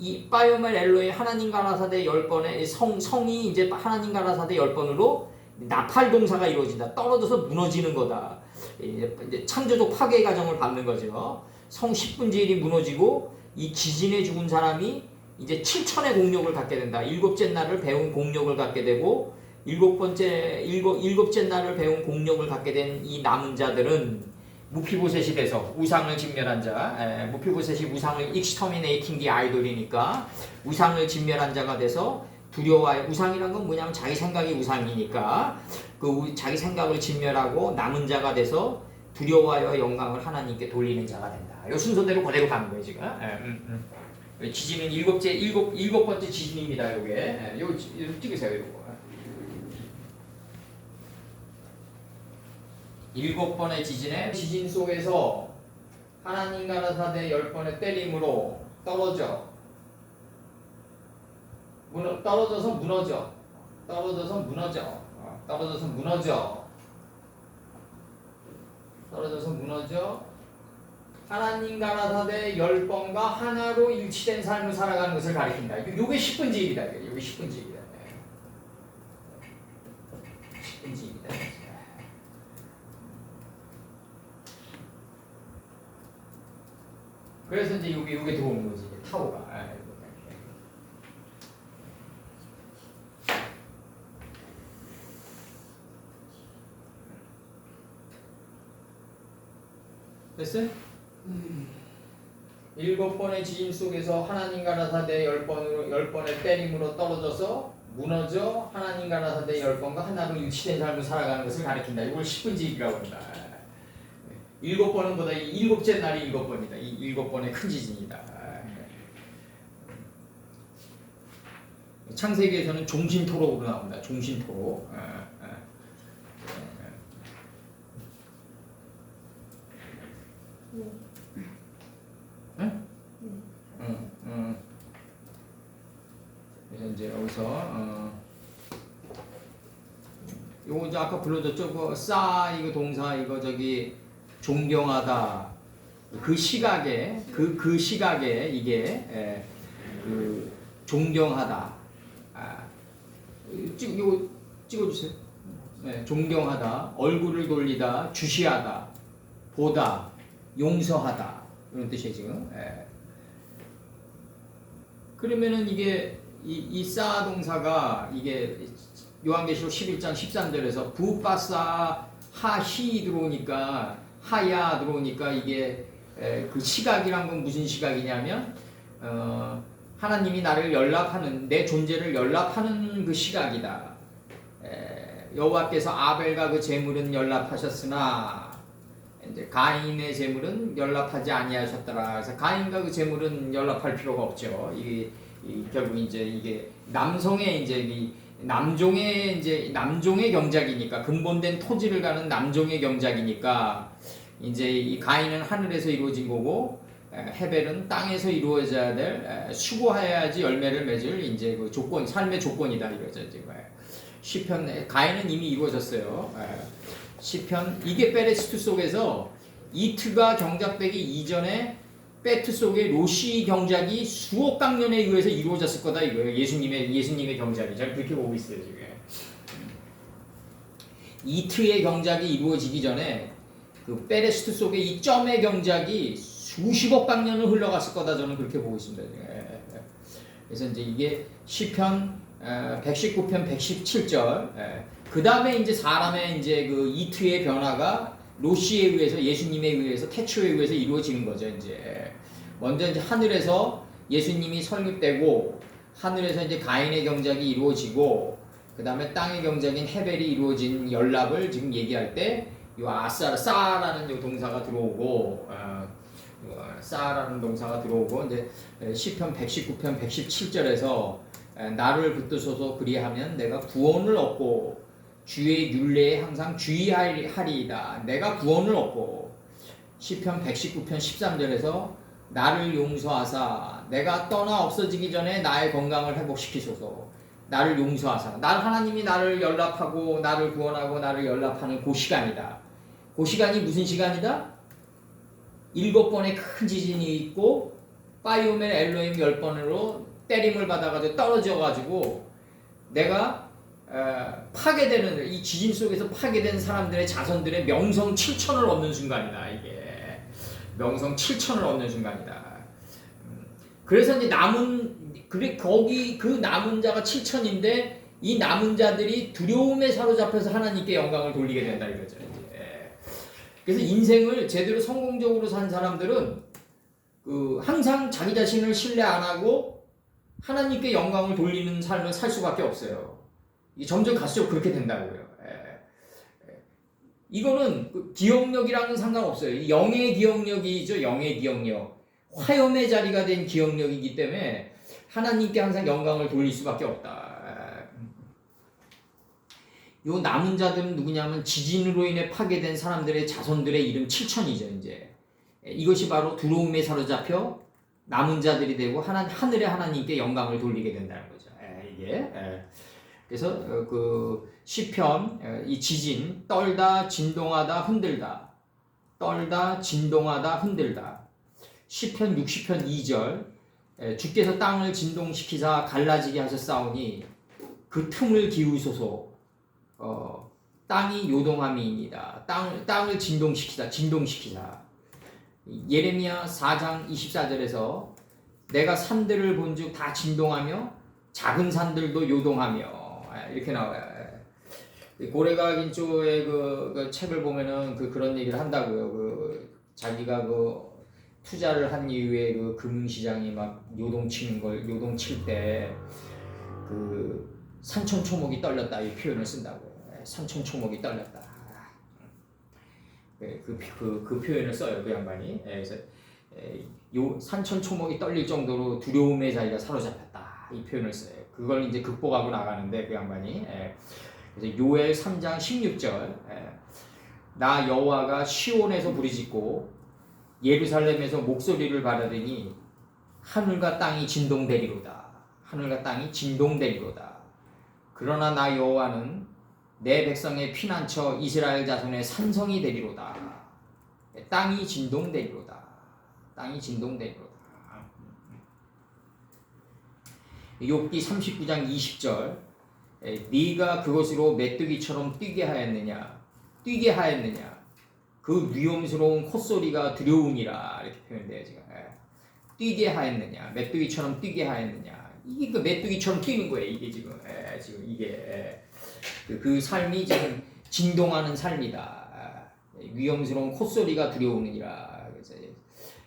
이 파이오멜 엘로의 하나님 가라사대 10번의 성이 이제 하나님 가라사대 10번으로 나팔 동사가 이루어진다. 떨어져서 무너지는 거다. 이제 창조적 파괴 과정을 받는 거죠. 성 10분지 1이 무너지고 이 지진에 죽은 사람이 이제 7천의 공력을 갖게 된다. 7째 날을 배운 공력을 갖게 되고, 일곱째 날을 배운 공력을 갖게 된 이 남은 자들은 무피보셋이 돼서 우상을 진멸한 자, 무피보셋이 우상을 exterminating the idol이니까 우상을 진멸한 자가 돼서 두려워하여, 우상이란 건 뭐냐면 자기 생각이 우상이니까 그 자기 생각을 진멸하고 남은 자가 돼서 두려워하여 영광을 하나님께 돌리는 자가 된다. 이 순서대로 그대로 가는 거예요 지금. 지진은 일곱 번째 지진입니다. 요게 요거 찍으세요. 요거 7번의 지진에 지진 속에서 하나님 가라사대 10번의 때림으로 떨어져서 무너져 하나님 가라사대 10번과 하나로 일치된 삶을 살아가는 것을 가리킨다. 요게 10분지 1이다. 요게 10분지 1이다. 10분지 1이다. 그래서 이제 요게 들어오는 거지. 타오가. 됐어요? 7번의 지진 속에서 하나님과 나사대 10번의 때림으로 떨어져서 무너져 하나님과 나사대 10번과 하나로 유치된 삶을 살아가는 것을 가리킨다. 이걸 10분지기라고 한다. 7번은 보다 7째 날이 7번이다. 이 7번의 큰 지진이다. 창세기에서는 종신토록으로 나옵니다. 종신토록. 그래서 이제 여기서 요거 이제 아까 불러줬죠. 그 이거 동사 이거 저기 존경하다. 그 시각에 그 시각에 이게 그 존경하다. 이거 찍어주세요. 네, 존경하다, 얼굴을 돌리다, 주시하다, 보다, 용서하다 이런 뜻이에요 지금. 그러면은 이게 이 동사가 이게 요한계시록 11장 13절에서 부빠사 하히 들어오니까 하야 들어오니까 이게 그 시각이란 건 무슨 시각이냐면 하나님이 나를 연락하는 내 존재를 연락하는 그 시각이다. 여호와께서 아벨과 그 제물은 연락하셨으나 이제 가인의 제물은 연락하지 아니하셨더라. 그래서 가인과 그 제물은 연락할 필요가 없죠. 결국 이제 이게 남성의 이제 남종의 경작이니까 근본된 토지를 가는 남종의 경작이니까 이제 이 가인은 하늘에서 이루어진 거고 헤벨은 땅에서 이루어져야 될 수고해야지 열매를 맺을 이제 그 조건 삶의 조건이다 이거죠 지금. 시편 가인은 이미 이루어졌어요. 시편 이게 페레스트 속에서 이트가 경작되기 이전에 페트 속에 로시 경작이 수억 강년에 의해서 이루어졌을 거다 이거예요. 예수님의 경작이 저는 그렇게 보고 있어요 지금. 이트의 경작이 이루어지기 전에 그 페레스트 속에 이 점의 경작이 수십억 강년을 흘러갔을 거다 저는 그렇게 보고 있습니다. 그래서 이제 이게 시편 119편 117절. 그 다음에 이제 사람의 이제 그 이트의 변화가 로시에 의해서 예수님에 의해서 태초에 의해서 이루어지는 거죠. 이제 먼저 이제 하늘에서 예수님이 설립되고 하늘에서 이제 가인의 경작이 이루어지고 그 다음에 땅의 경작인 헤벨이 이루어진 연락을 지금 얘기할 때 이 사라는 요 동사가 들어오고 사라는 동사가 들어오고 이제 시편 119편 117절에서 나를 붙드소서 그리하면 내가 구원을 얻고 주의 율례에 항상 주의하리이다. 내가 구원을 얻고 시편 119편 13절에서 나를 용서하사 내가 떠나 없어지기 전에 나의 건강을 회복시키소서. 나를 용서하사 하나님이 나를 연락하고 나를 구원하고 나를 연락하는 그 시간이다. 그 시간이 무슨 시간이다? 7번의 큰 지진이 있고 파이오멘 엘로힘 10번으로 때림을 받아가지고 떨어져가지고 내가 파괴되는 이 지진 속에서 파괴된 사람들의 자손들의 명성 7천을 얻는 순간이다. 이게 명성 7천을 얻는 순간이다. 그래서 이제 거기 그 남은 자가 7천인데 이 남은 자들이 두려움에 사로잡혀서 하나님께 영광을 돌리게 된다 이거죠. 이제. 그래서 인생을 제대로 성공적으로 산 사람들은 항상 자기 자신을 신뢰 안 하고 하나님께 영광을 돌리는 삶을 살 수밖에 없어요. 점점 갈수록 그렇게 된다고요. 이거는 기억력이랑은 상관없어요. 영의 기억력이죠. 영의 기억력. 화염의 자리가 된 기억력이기 때문에 하나님께 항상 영광을 돌릴 수밖에 없다. 요 남은 자들은 누구냐면 지진으로 인해 파괴된 사람들의 자손들의 이름 7천이죠. 이제 이것이 바로 두려움에 사로잡혀 남은 자들이 되고 하늘의 하나님께 영광을 돌리게 된다는 거죠. 이게 그래서 그 시편 이 지진 떨다 진동하다 흔들다 떨다 진동하다 흔들다 시편 60편 2절 주께서 땅을 진동시키사 갈라지게 하셨사오니 그 틈을 기우소서. 땅이 요동함이니이다. 땅을 진동시키사. 예레미야 4장 24절에서 내가 산들을 본즉 다 진동하며 작은 산들도 요동하며 이렇게 나와요. 고레가 긴조의 그 책을 보면은 그런 얘기를 한다고요. 자기가 그 투자를 한 이후에 그 금융시장이 막 요동칠 때 그 산천초목이 떨렸다 이 표현을 쓴다고. 산천초목이 떨렸다. 그 표현을 써요 그 양반이. 그래서 요 산천초목이 떨릴 정도로 두려움에 자기가 사로잡혔다 이 표현을 써요. 그걸 이제 극복하고 나가는데 그 양반이. 그래서 요엘 3장 16절 나 여호와가 시온에서 부르짖고 예루살렘에서 목소리를 바라더니 하늘과 땅이 진동되리로다. 하늘과 땅이 진동되리로다. 그러나 나 여호와는 내 백성의 피난처 이스라엘 자손의 산성이 되리로다. 땅이 진동되리로다. 땅이 진동되리로다. 욥기 39장 20절 네가 그것으로 메뚜기처럼 뛰게 하였느냐 그 위험스러운 콧소리가 두려움이라 이렇게 표현돼요 지금. 뛰게 하였느냐 메뚜기처럼 뛰게 하였느냐 이게 그 메뚜기처럼 뛰는 거예요 이게 지금. 지금 이게 그 삶이 지금 진동하는 삶이다. 위험스러운 콧소리가 두려우니라. 그래서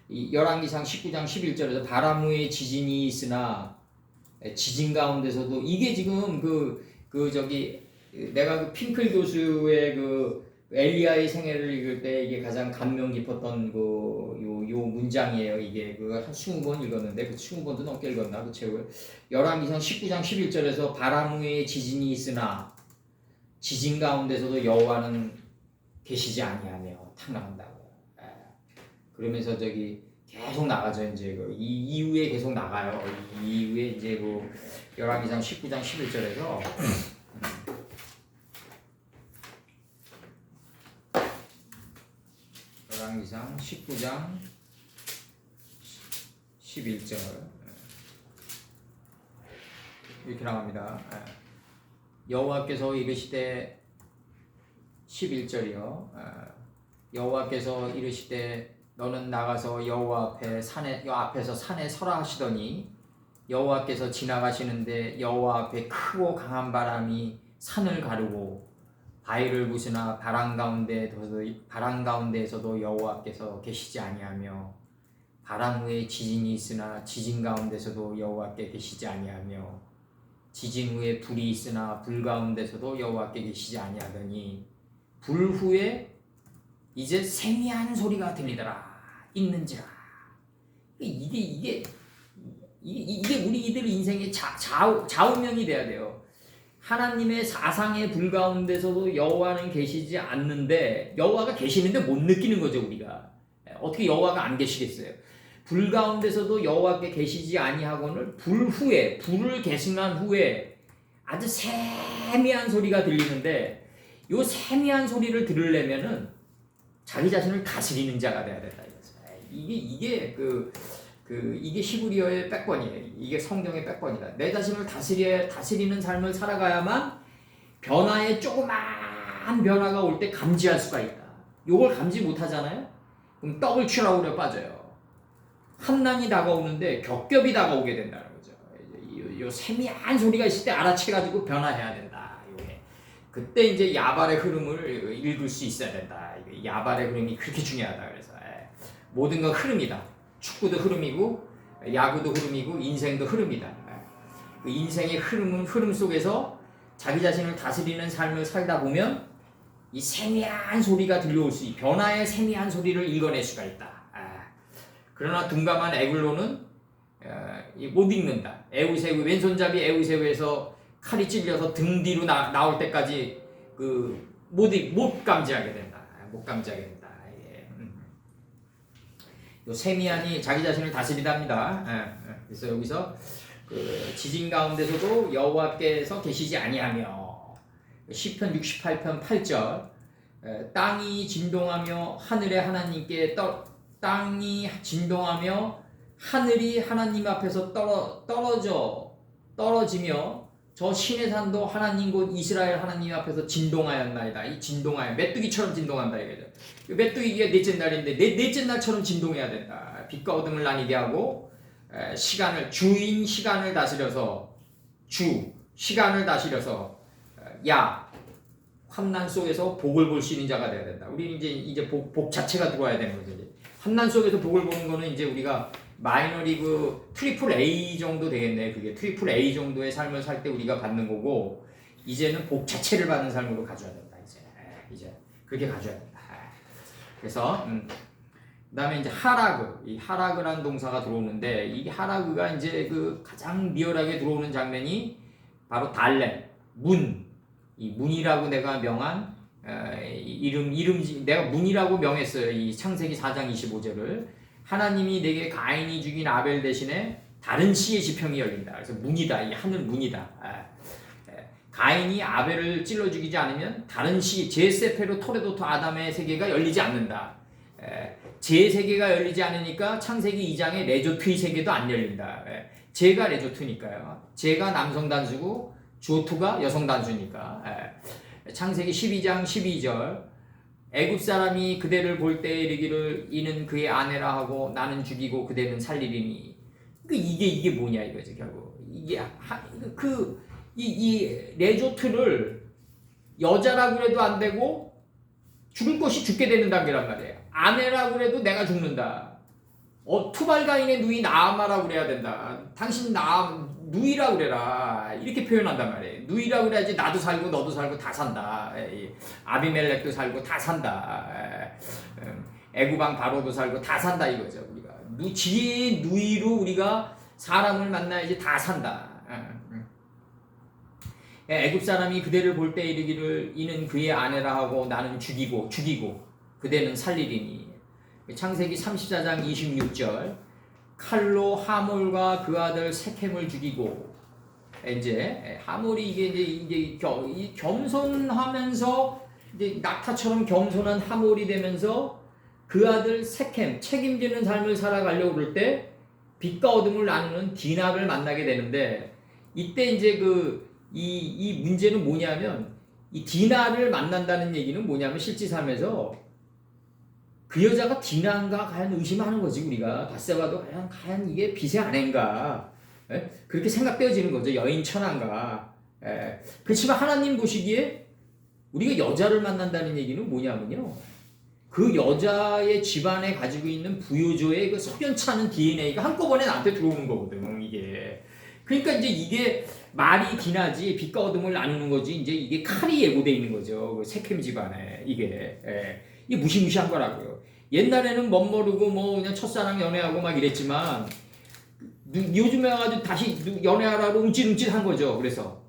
이 열왕기상 19장 11절에서 바람 후에 지진이 있으나 지진 가운데서도 이게 지금 내가 그 핑클 교수의 그 엘리야의 생애를 읽을 때 이게 가장 감명 깊었던 요 문장이에요. 이게 한 20번 읽었는데 그 20번도 넘게 읽었나 그 책을. 열왕기상 19장 11절에서 바람 후에 지진이 있으나 지진 가운데서도 여호와는 계시지 아니하며 탁 나온다고. 그러면서 계속 나가죠. 이제 이 이후에 계속 나가요. 이 이후에 이제 열왕기상 19장 11절에서 열왕기상 19장 11절 이렇게 나갑니다. 여호와께서 이르시되 11절이요. 여호와께서 이르시되 너는 나가서 여호와 앞에서 산에 서라 하시더니 여호와께서 지나가시는데 여호와 앞에 크고 강한 바람이 산을 가르고 바위를 부수나 바람 가운데에서도 여호와께서 계시지 아니하며 바람 후에 지진이 있으나 지진 가운데서도 여호와께 계시지 아니하며 지진 후에 불이 있으나 불 가운데서도 여호와께 계시지 아니하더니 불 후에 이제 세미한 소리가 들리더라 있는지라. 이게 우리들 인생의 좌우명이 돼야 돼요. 하나님의 사상의 불 가운데서도 여호와는 계시지 않는데 여호와가 계시는데 못 느끼는 거죠 우리가. 어떻게 여호와가 안 계시겠어요? 불 가운데서도 여호와께 계시지 아니하거늘 불 후에 불을 계승한 후에 아주 세미한 소리가 들리는데 요 세미한 소리를 들으려면은 자기 자신을 다스리는 자가 돼야 된다. 이게 히브리어의 백번이에요. 이게 성경의 백번이다. 내 자신을 다스리는 삶을 살아가야만 변화에 조그만 변화가 올 때 감지할 수가 있다. 요걸 감지 못하잖아요? 그럼 더블 츄라울에 빠져요. 환난이 다가오는데 겹겹이 다가오게 된다는 거죠. 요 세미한 소리가 있을 때 알아채가지고 변화해야 된다. 그때 이제 야발의 흐름을 읽을 수 있어야 된다. 야발의 흐름이 그렇게 중요하다. 그래서 모든 건 흐름이다. 축구도 흐름이고 야구도 흐름이고 인생도 흐름이다. 그 인생의 흐름은 흐름 속에서 자기 자신을 다스리는 삶을 살다 보면 이 세미한 소리가 들려올 수 있고 변화의 세미한 소리를 읽어낼 수가 있다. 그러나 둔감한 에글로는 못 읽는다. 에우세우 왼손잡이 에우세우에서 칼이 찔려서 등 뒤로 나올 때까지 못 감지하게 된다. 못 감지하게 된다. 요 세미한이 자기 자신을 다스린답니다. 그래서 여기서 지진 가운데서도 여호와께서 계시지 아니하며 시편 68편 8절 땅이 진동하며 하늘에 하나님께 땅이 진동하며 하늘이 하나님 앞에서 떨어지며 저 신의 산도 하나님 곧 이스라엘 하나님 앞에서 진동하였나이다. 이 진동하여 메뚜기처럼 진동한다 이거죠. 메뚜기가 넷째 날인데 넷째 날처럼 진동해야 된다. 빛과 어둠을 나뉘게 하고 주인 시간을 다스려서 환난 속에서 복을 볼 수 있는 자가 되어야 된다. 우리는 이제 복 자체가 들어와야 되는 거죠. 환난 속에서 복을 보는 거는 이제 우리가 마이너리그 트리플 A 정도 되겠네. 그게 트리플 A 정도의 삶을 살 때 우리가 받는 거고, 이제는 복 자체를 받는 삶으로 가져야 된다. 이제 그렇게 가져야 된다. 그래서 그다음에 이제 하라그, 이 하라그라는 동사가 들어오는데, 이 하라그가 이제 그 가장 리얼하게 들어오는 장면이 바로 달렘, 이 문이라고 내가 명한 이름 내가 문이라고 명했어요. 이 창세기 4장 25절을 하나님이 내게 가인이 죽인 아벨 대신에 다른 씨의 지평이 열린다. 그래서 문이다. 이 하늘 문이다. 가인이 아벨을 찔러 죽이지 않으면 다른 씨 제세페로 토레도토 아담의 세계가 열리지 않는다. 제 세계가 열리지 않으니까 창세기 2장의 레조트의 세계도 안 열린다. 제가 레조트니까요. 제가 남성 단수고 조투가 여성 단수니까. 창세기 12장 12절 애굽 사람이 그대를 볼 때에 이르기를 이는 그의 아내라 하고 나는 죽이고 그대는 살리리니. 이게 뭐냐 이거죠 결국. 이게 이 레조트를 여자라고 해도 안 되고 죽을 것이 죽게 되는 단계란 말이에요. 아내라고 해도 내가 죽는다. 투발가인의 누이 나아마라고 그래야 된다. 당신 누이라고 그래라. 이렇게 표현한단 말이에요. 누이라고 그래야지 나도 살고 너도 살고 다 산다. 아비멜렉도 살고 다 산다. 애구방 바로도 살고 다 산다 이거죠. 우리가 지혜의 누이로 우리가 사람을 만나야지 다 산다. 애굽 사람이 그대를 볼 때 이르기를 이는 그의 아내라 하고 나는 죽이고 그대는 살리리니. 창세기 34장 26절 칼로 하몰과 그 아들 세켐을 죽이고. 이제 하몰이 이게 겸손하면서 이제 낙타처럼 겸손한 하몰이 되면서 그 아들 세켐 책임지는 삶을 살아가려고 그럴 때 빛과 어둠을 나누는 디나를 만나게 되는데, 이때 이제 이 문제는 뭐냐면, 이 디나를 만난다는 얘기는 뭐냐면 실제 삶에서 그 여자가 디나인가 과연 의심하는 거지. 우리가 바세바도 과연 이게 빛의 아내인가, 그렇게 생각되어지는 거죠. 여인 천한가. 그렇지만 하나님 보시기에 우리가 여자를 만난다는 얘기는 뭐냐면요, 그 여자의 집안에 가지고 있는 부요조의 그 석연치 않은 DNA가 한꺼번에 나한테 들어오는 거거든. 이게 그러니까 이제 이게 말이 디나지 빛과 어둠을 나누는 거지. 이제 이게 칼이 예고돼 있는 거죠. 그 세켐 집안에 이게 무시무시한 거라고요. 옛날에는 멋모르고 뭐 그냥 첫사랑 연애하고 막 이랬지만 요즘에 와가지고 다시 연애하라고 움찔움찔한 거죠. 그래서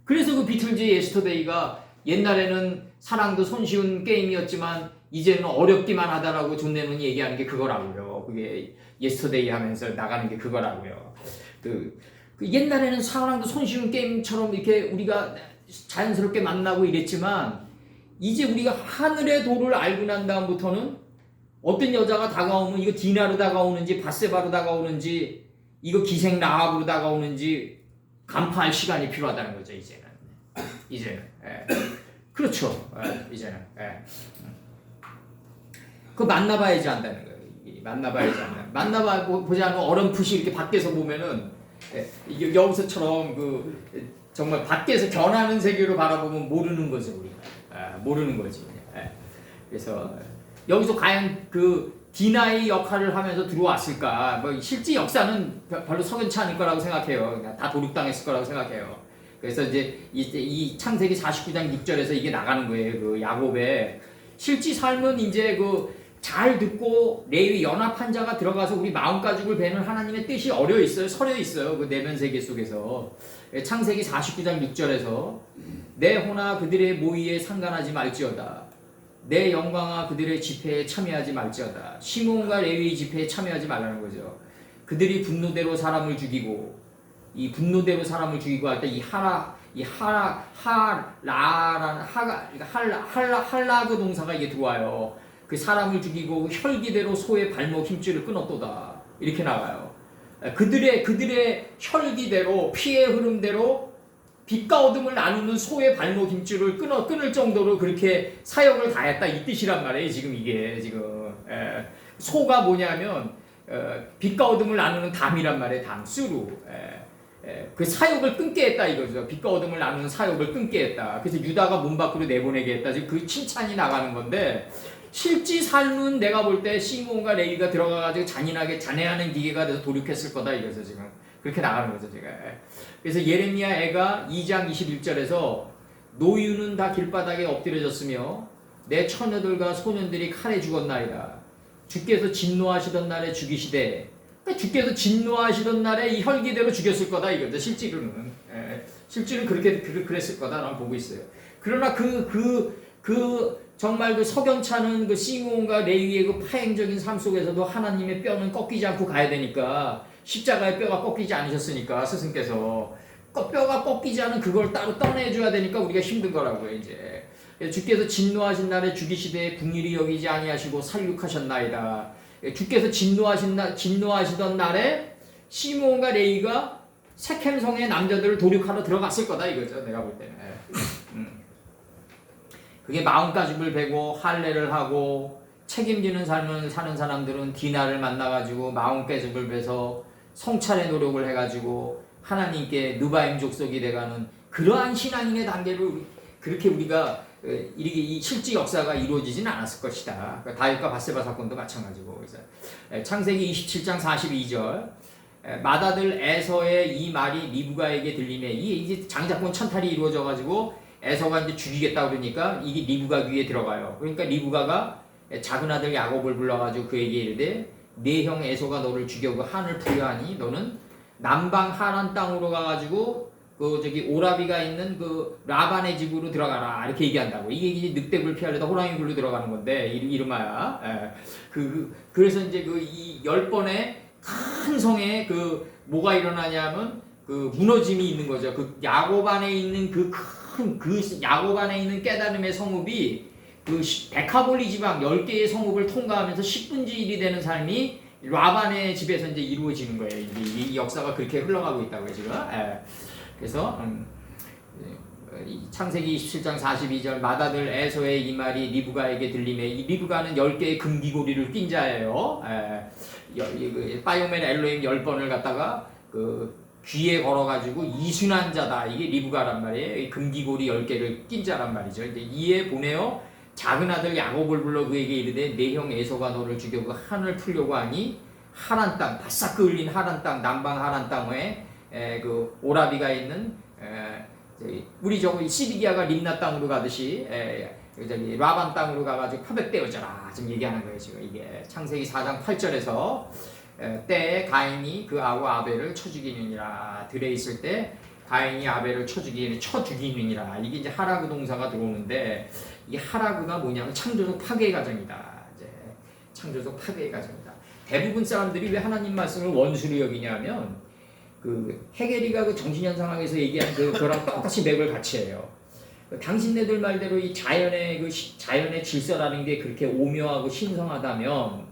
그 비틀즈 예스터데이가 옛날에는 사랑도 손쉬운 게임이었지만 이제는 어렵기만 하다라고 존 레논이 얘기하는 게 그거라고요. 그게 예스터데이 하면서 나가는 게 그거라고요. 그 옛날에는 사랑도 손쉬운 게임처럼 이렇게 우리가 자연스럽게 만나고 이랬지만, 이제 우리가 하늘의 도를 알고 난 다음부터는 어떤 여자가 다가오면 이거 디나로 다가오는지 바세바로 다가오는지 이거 기생 라합으로 다가오는지 간파할 시간이 필요하다는 거죠. 이제는 그렇죠. 이제는 그거 만나봐야지 안다는 거예요. 만나봐야지 안다. 만나보지 않으면 어렴풋이 이렇게 밖에서 보면은 여기서처럼 정말 밖에서 견하는 세계로 바라보면 모르는 거죠. 우리가 모르는 거지. 그래서 여기서 과연 디나의 역할을 하면서 들어왔을까? 뭐 실제 역사는 별로 석연치 않을 거라고 생각해요. 그냥 다 도륙당했을 거라고 생각해요. 그래서 이제 이 창세기 49장 6절에서 이게 나가는 거예요. 야곱의 실제 삶은 이제 잘 듣고 레위 연합한 자가 들어가서 우리 마음 가죽을 베는 하나님의 뜻이 서려 있어요. 그 내면 세계 속에서. 창세기 49장 6절에서 내 호나 그들의 모의에 상관하지 말지어다. 내 영광아 그들의 집회에 참여하지 말지어다. 시몬과 레위의 집회에 참여하지 말라는 거죠. 그들이 분노대로 사람을 죽이고, 이 분노대로 사람을 죽이고 할 때 할라그 동사가 이게 들어와요. 그 사람을 죽이고 혈기대로 소의 발목 힘줄을 끊었도다. 이렇게 나와요. 그들의 혈기대로 피의 흐름대로 빛과 어둠을 나누는 소의 발목 힘줄을 끊을 정도로 그렇게 사역을 다했다 이 뜻이란 말이에요. 지금 이게 소가 뭐냐면 빛과 어둠을 나누는 담이란 말이에요. 담, 수루. 그 사역을 끊게 했다 이거죠. 빛과 어둠을 나누는 사역을 끊게 했다. 그래서 유다가 문 밖으로 내보내게 했다. 지금 그 칭찬이 나가는 건데, 실제 삶은 내가 볼 때 시몬과 레위가 들어가가지고 잔인하게 잔해하는 기계가 돼서 도륙했을 거다 이거죠 지금. 그렇게 나가는 거죠 제가. 그래서 예레미야 애가 2장 21절에서 노유는 다 길바닥에 엎드려졌으며 내 처녀들과 소년들이 칼에 죽었나이다. 주께서 진노하시던 날에 죽이시되, 그러니까 주께서 진노하시던 날에 이 혈기대로 죽였을 거다 이거죠 실제로는. 실제로 그렇게 그랬을 거다라고 보고 있어요. 그러나 정말 그 석연찮은 그 시몬과 레위의 그 파행적인 삶 속에서도 하나님의 뼈는 꺾이지 않고 가야 되니까, 십자가의 뼈가 꺾이지 않으셨으니까 스승께서 뼈가 꺾이지 않은 그걸 따로 떠내줘야 되니까 우리가 힘든 거라고요 이제. 주께서 진노하신 날에 죽이시되 궁일이 여기지 아니하시고 살육하셨나이다. 주께서 진노하시던 날에 시몬과 레위가 세켐성의 남자들을 도륙하러 들어갔을 거다 이거죠 내가 볼 때는. 그게 마음가짐을 베고 할례를 하고 책임지는 삶을 사는 사람들은 디나를 만나가지고 마음가짐을 베서 성찰의 노력을 해가지고 하나님께 느바임 족속이 돼가는 그러한 신앙인의 단계를 그렇게 우리가 이렇게 이 실제 역사가 이루어지진 않았을 것이다. 다윗과 바세바 사건도 마찬가지고. 그래서 창세기 27장 42절 맏아들 에서의 이 말이 리브가에게 들리매, 이게 장자권 천탈이 이루어져가지고 에서가 이제 죽이겠다 그러니까 이게 리브가 귀에 들어가요. 그러니까 리브가가 작은 아들 야곱을 불러가지고 그에게 이르되 내 형 에서가 너를 죽여 그 한을 풀려하니 너는 남방 하란 땅으로 가가지고 그 저기 오라비가 있는 그 라반의 집으로 들어가라 이렇게 얘기한다고. 이게 이제 늑대불 피하려다 호랑이 굴로 들어가는 건데 이름하야. 그래서 이제 그 이 10번의 큰 성에 그 뭐가 일어나냐면 그 무너짐이 있는 거죠. 그 야곱 안에 있는 그 야곱 안에 있는 깨달음의 성읍이 그 데카볼리 지방 10개의 성읍을 통과하면서 10분의 1이 되는 삶이 라반의 집에서 이제 이루어지는 거예요. 이 역사가 그렇게 흘러가고 있다고요 지금. 그래서 창세기 27장 42절 맏아들 에서의 이 말이 리브가에게 들리매, 이 리브가는 10개의 금기고리를 낀 자예요. 파요멜 엘로힘 10번을 갖다가 그 귀에 걸어가지고 이순한 자다. 이게 리브가란 말이에요. 금기고리 10개를 낀 자란 말이죠. 이제 이에 보내어 작은 아들 야곱을 불러 그에게 이르되 내 형 에서가 너를 죽여 그 한을 풀려고 하니 하란 땅, 바싹 그을린 하란 땅, 남방 하란 땅에 그 오라비가 있는 우리 저기 시드기야가 림나 땅으로 가듯이 저기 라반 땅으로 가가지고 표백되어져라 지금 얘기하는 거예요. 지금 이게 창세기 4장 8절에서 때에 가인이 그 아우 아벨을 쳐 죽이느니라. 들에 있을 때 가인이 아벨을 쳐 죽이느니라. 이게 이제 하라그 동사가 들어오는데, 이 하라그가 뭐냐면 창조적 파괴의 과정이다. 이제 창조적 파괴의 과정이다. 대부분 사람들이 왜 하나님 말씀을 원수로 여기냐면 그 헤게리가 그 정신현상학에서 얘기한 그거랑 똑같이 맥을 같이 해요. 당신네들 말대로 이 자연의 질서라는 게 그렇게 오묘하고 신성하다면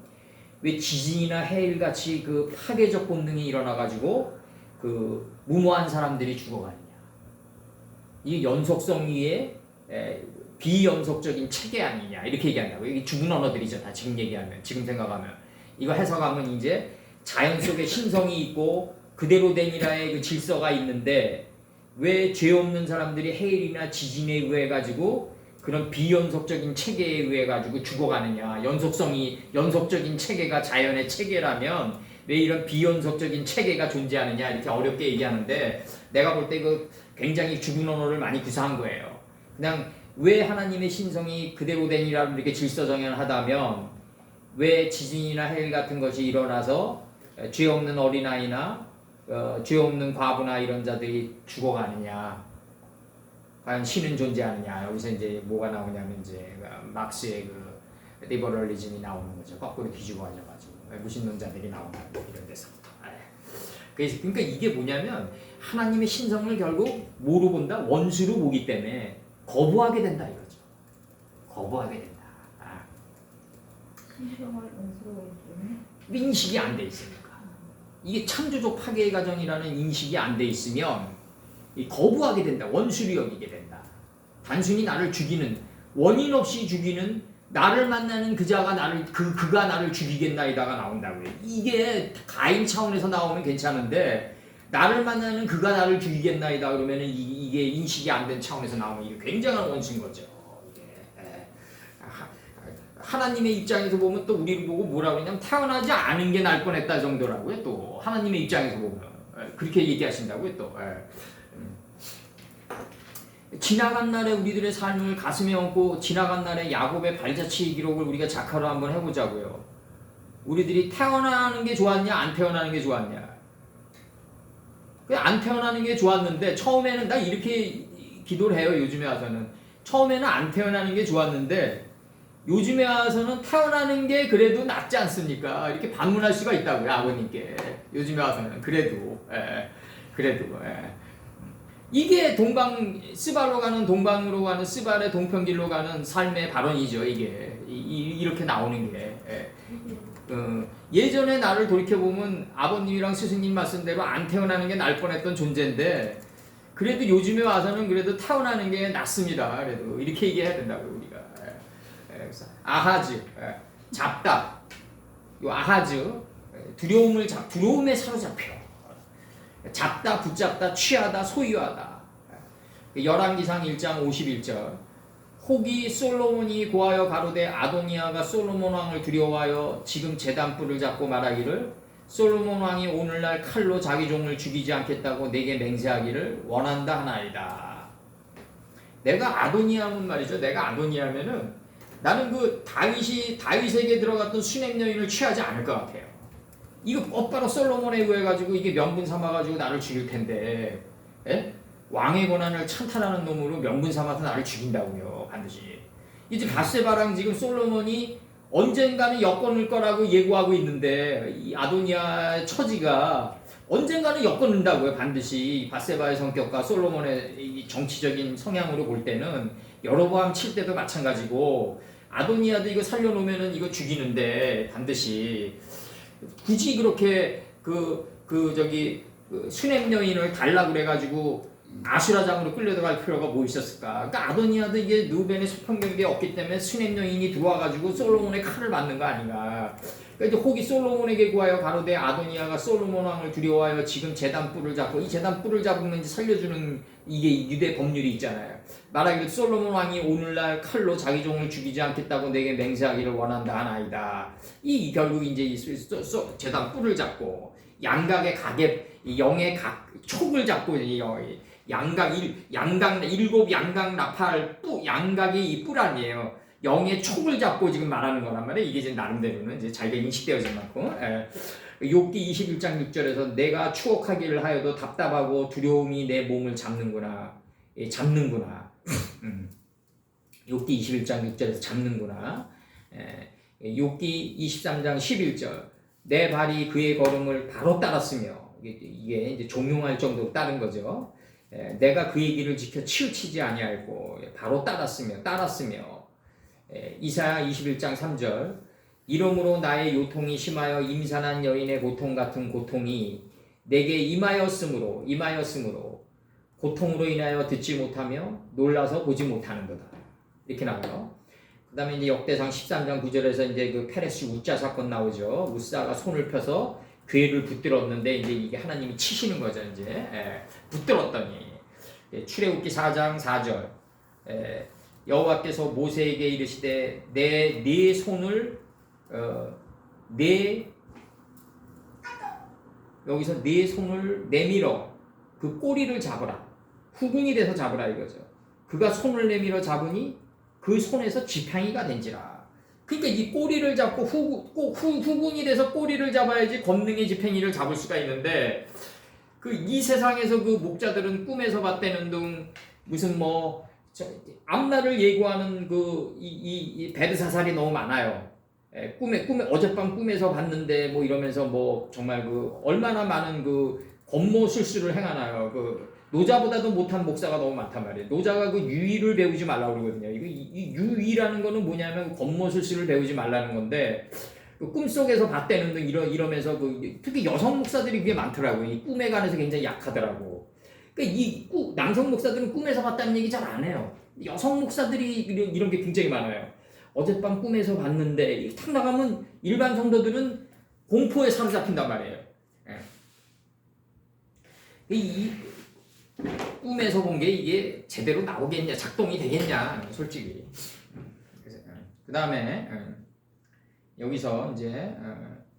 왜 지진이나 해일 같이 그 파괴적 본능이 일어나가지고 그 무모한 사람들이 죽어가느냐? 이 연속성 위에 비연속적인 체계 아니냐 이렇게 얘기한다고. 이게 죽은 언어들이죠. 다 지금 얘기하면, 지금 생각하면 이거 해석하면 이제 자연 속에 신성이 있고 그대로 되니라의 그 질서가 있는데 왜 죄 없는 사람들이 해일이나 지진에 의해 가지고 그런 비연속적인 체계에 의해 가지고 죽어가느냐. 연속적인 체계가 자연의 체계라면 왜 이런 비연속적인 체계가 존재하느냐 이렇게 어렵게 얘기하는데, 내가 볼 때 그 굉장히 죽은 언어를 많이 구사한 거예요. 그냥 왜 하나님의 신성이 그대로 되니라 이렇게 질서정연하다면 왜 지진이나 해일 같은 것이 일어나서 죄 없는 어린아이나 죄 없는 과부나 이런 자들이 죽어가느냐. 과연 신은 존재하느냐. 여기서 이제 뭐가 나오냐면 이제 막스의 그 리버럴리즘이 나오는 거죠. 거꾸로 뒤집어 가지고 무신론자들이 나온다 이런 데서부터. 그러니까 이게 뭐냐면 하나님의 신성을 결국 뭐로 본다? 원수로 보기 때문에 거부하게 된다 이거죠. 거부하게 된다. 신성을 원수로 보기 때문에 인식이 안 돼 있으니까. 이게 창조적 파괴의 과정이라는 인식이 안 돼 있으면 거부하게 된다. 원수로 여기게 된다. 단순히 나를 죽이는, 원인 없이 죽이는, 나를 만나는 그가 나를 죽이겠나이다가 나온다고요. 이게 가인 차원에서 나오면 괜찮은데 나를 만나는 그가 나를 죽이겠나이다 그러면은 이게 인식이 안 된 차원에서 나오면 이게 굉장한 원수인 거죠. 이게 하나님의 입장에서 보면 또 우리를 보고 뭐라 그러냐면 태어나지 않은 게 날 뻔했다 정도라고요. 또 하나님의 입장에서 보면 그렇게 얘기하신다고요. 또 지나간 날에 우리들의 삶을 가슴에 얹고 지나간 날에 야곱의 발자취 기록을 우리가 작화로 한번 해보자고요. 우리들이 태어나는 게 좋았냐 안 태어나는 게 좋았냐. 안 태어나는 게 좋았는데 처음에는 나 이렇게 기도를 해요. 요즘에 와서는 처음에는 안 태어나는 게 좋았는데 요즘에 와서는 태어나는 게 그래도 낫지 않습니까? 이렇게 반문할 수가 있다고요. 아버님께 요즘에 와서는 그래도 이게 스발로 가는 동방으로 가는 스발의 동편길로 가는 삶의 발언이죠. 이게 이렇게 나오는 게 예전에 나를 돌이켜보면 아버님이랑 스승님 말씀대로 안 태어나는 게 날 뻔했던 존재인데 그래도 요즘에 와서는 그래도 태어나는 게 낫습니다. 그래도 이렇게 얘기해야 된다고요. 우리가 그래서 아하즈 잡다 요 아하즈 두려움에 사로잡혀 잡다 붙잡다 취하다 소유하다. 열왕기상 1장 51절 혹이 솔로몬이 고하여 가로되 아도니아가 솔로몬 왕을 두려워하여 지금 제단뿔을 잡고 말하기를 솔로몬 왕이 오늘날 칼로 자기 종을 죽이지 않겠다고 내게 맹세하기를 원한다 하나이다. 내가 아도니아면 말이죠. 내가 아도니아면은 나는 그 다윗에게 들어갔던 수냄 여인을 취하지 않을 것 같아요. 이거 곧바로 솔로몬에 의해가지고 이게 명분 삼아가지고 나를 죽일 텐데, 왕의 권한을 찬탈하는 놈으로 명분 삼아서 나를 죽인다고요. 반드시. 이제 밧세바랑 지금 솔로몬이 언젠가는 엮어놓을 거라고 예고하고 있는데 이 아도니아 처지가 언젠가는 엮어놓는다고요. 반드시 밧세바의 성격과 솔로몬의 이 정치적인 성향으로 볼 때는 여로보암 칠 때도 마찬가지고 아도니아도 이거 살려놓으면은 이거 죽이는데 반드시 굳이 그렇게 수냄 여인을 달라고 그래가지고 아수라장으로 끌려들어갈 필요가 뭐 있었을까? 그러니까 아도니아도 이게 누벤의 수평경비에 없기 때문에 수냄 여인이 들어와가지고 솔로몬의 칼을 맞는 거 아닌가? 그러니까 이제 혹이 솔로몬에게 구하여 가로되 아도니아가 솔로몬 왕을 두려워하여 지금 제단뿔을 잡고 이 제단뿔을 잡으면 이제 살려주는 이게 유대 법률이 있잖아요. 말하기를 솔로몬 왕이 오늘날 칼로 자기 종을 죽이지 않겠다고 내게 맹세하기를 원한다 하나이다. 이 결국 이제 제단뿔을 잡고 양각의 각의 영의 각 촉을 잡고 일곱 양각 나팔 양각이 이 뿔 아니에요. 영의 촉을 잡고 지금 말하는 거란 말이에요. 이게 이제 나름대로는 이제 자기가 인식되어진 만큼. 욥기 21장 6절에서 내가 추억하기를 하여도 답답하고 두려움이 내 몸을 잡는구나. 잡는구나. 욥기 21장 6절에서 잡는구나. 욥기 23장 11절 내 발이 그의 걸음을 바로 따랐으며 이게 이제 종용할 정도로 따른 거죠. 내가 그의 길을 지켜 치우치지 아니하고 바로 따랐으며 이사야 21장 3절 이러므로 나의 요통이 심하여 임산한 여인의 고통 같은 고통이 내게 임하였으므로 고통으로 인하여 듣지 못하며 놀라서 보지 못하는 거다. 이렇게 나와요. 그 다음에 이제 역대상 13장 9절에서 이제 그 페레스 우짜 사건 나오죠. 우사가 손을 펴서 괴를 붙들었는데 이제 이게 하나님이 치시는 거죠. 이제 붙들었더니 출애굽기 4장 4절 여호와께서 모세에게 이르시되 네 손을 여기서 네 손을 내밀어 그 꼬리를 잡으라. 후궁이 돼서 잡으라 이거죠. 그가 손을 내밀어 잡으니 그 손에서 지팡이가 된지라. 그러니까 이 꼬리를 잡고 후궁이 돼서 꼬리를 잡아야지 권능의 지팡이를 잡을 수가 있는데 이 세상에서 그 목자들은 꿈에서 봤다는 등 무슨 앞날을 예고하는 이 베드사살이 너무 많아요. 꿈에 어젯밤 꿈에서 봤는데 이러면서 정말 얼마나 많은 권모술수를 행하나요. 노자보다도 못한 목사가 너무 많단 말이에요. 노자가 유의를 배우지 말라고 그러거든요. 이 유의라는 거는 뭐냐면 권모술수를 배우지 말라는 건데 꿈속에서 봤다는 등 이러면서 특히 여성 목사들이 그게 많더라고요. 이 꿈에 관해서 굉장히 약하더라고. 그러니까 남성 목사들은 꿈에서 봤다는 얘기 잘 안 해요. 여성 목사들이 이런 게 굉장히 많아요. 어젯밤 꿈에서 봤는데 탁 나가면 일반 성도들은 공포에 사로잡힌단 말이에요. 이 꿈에서 본 게 이게 제대로 나오겠냐, 작동이 되겠냐, 솔직히. 그 다음에 여기서 이제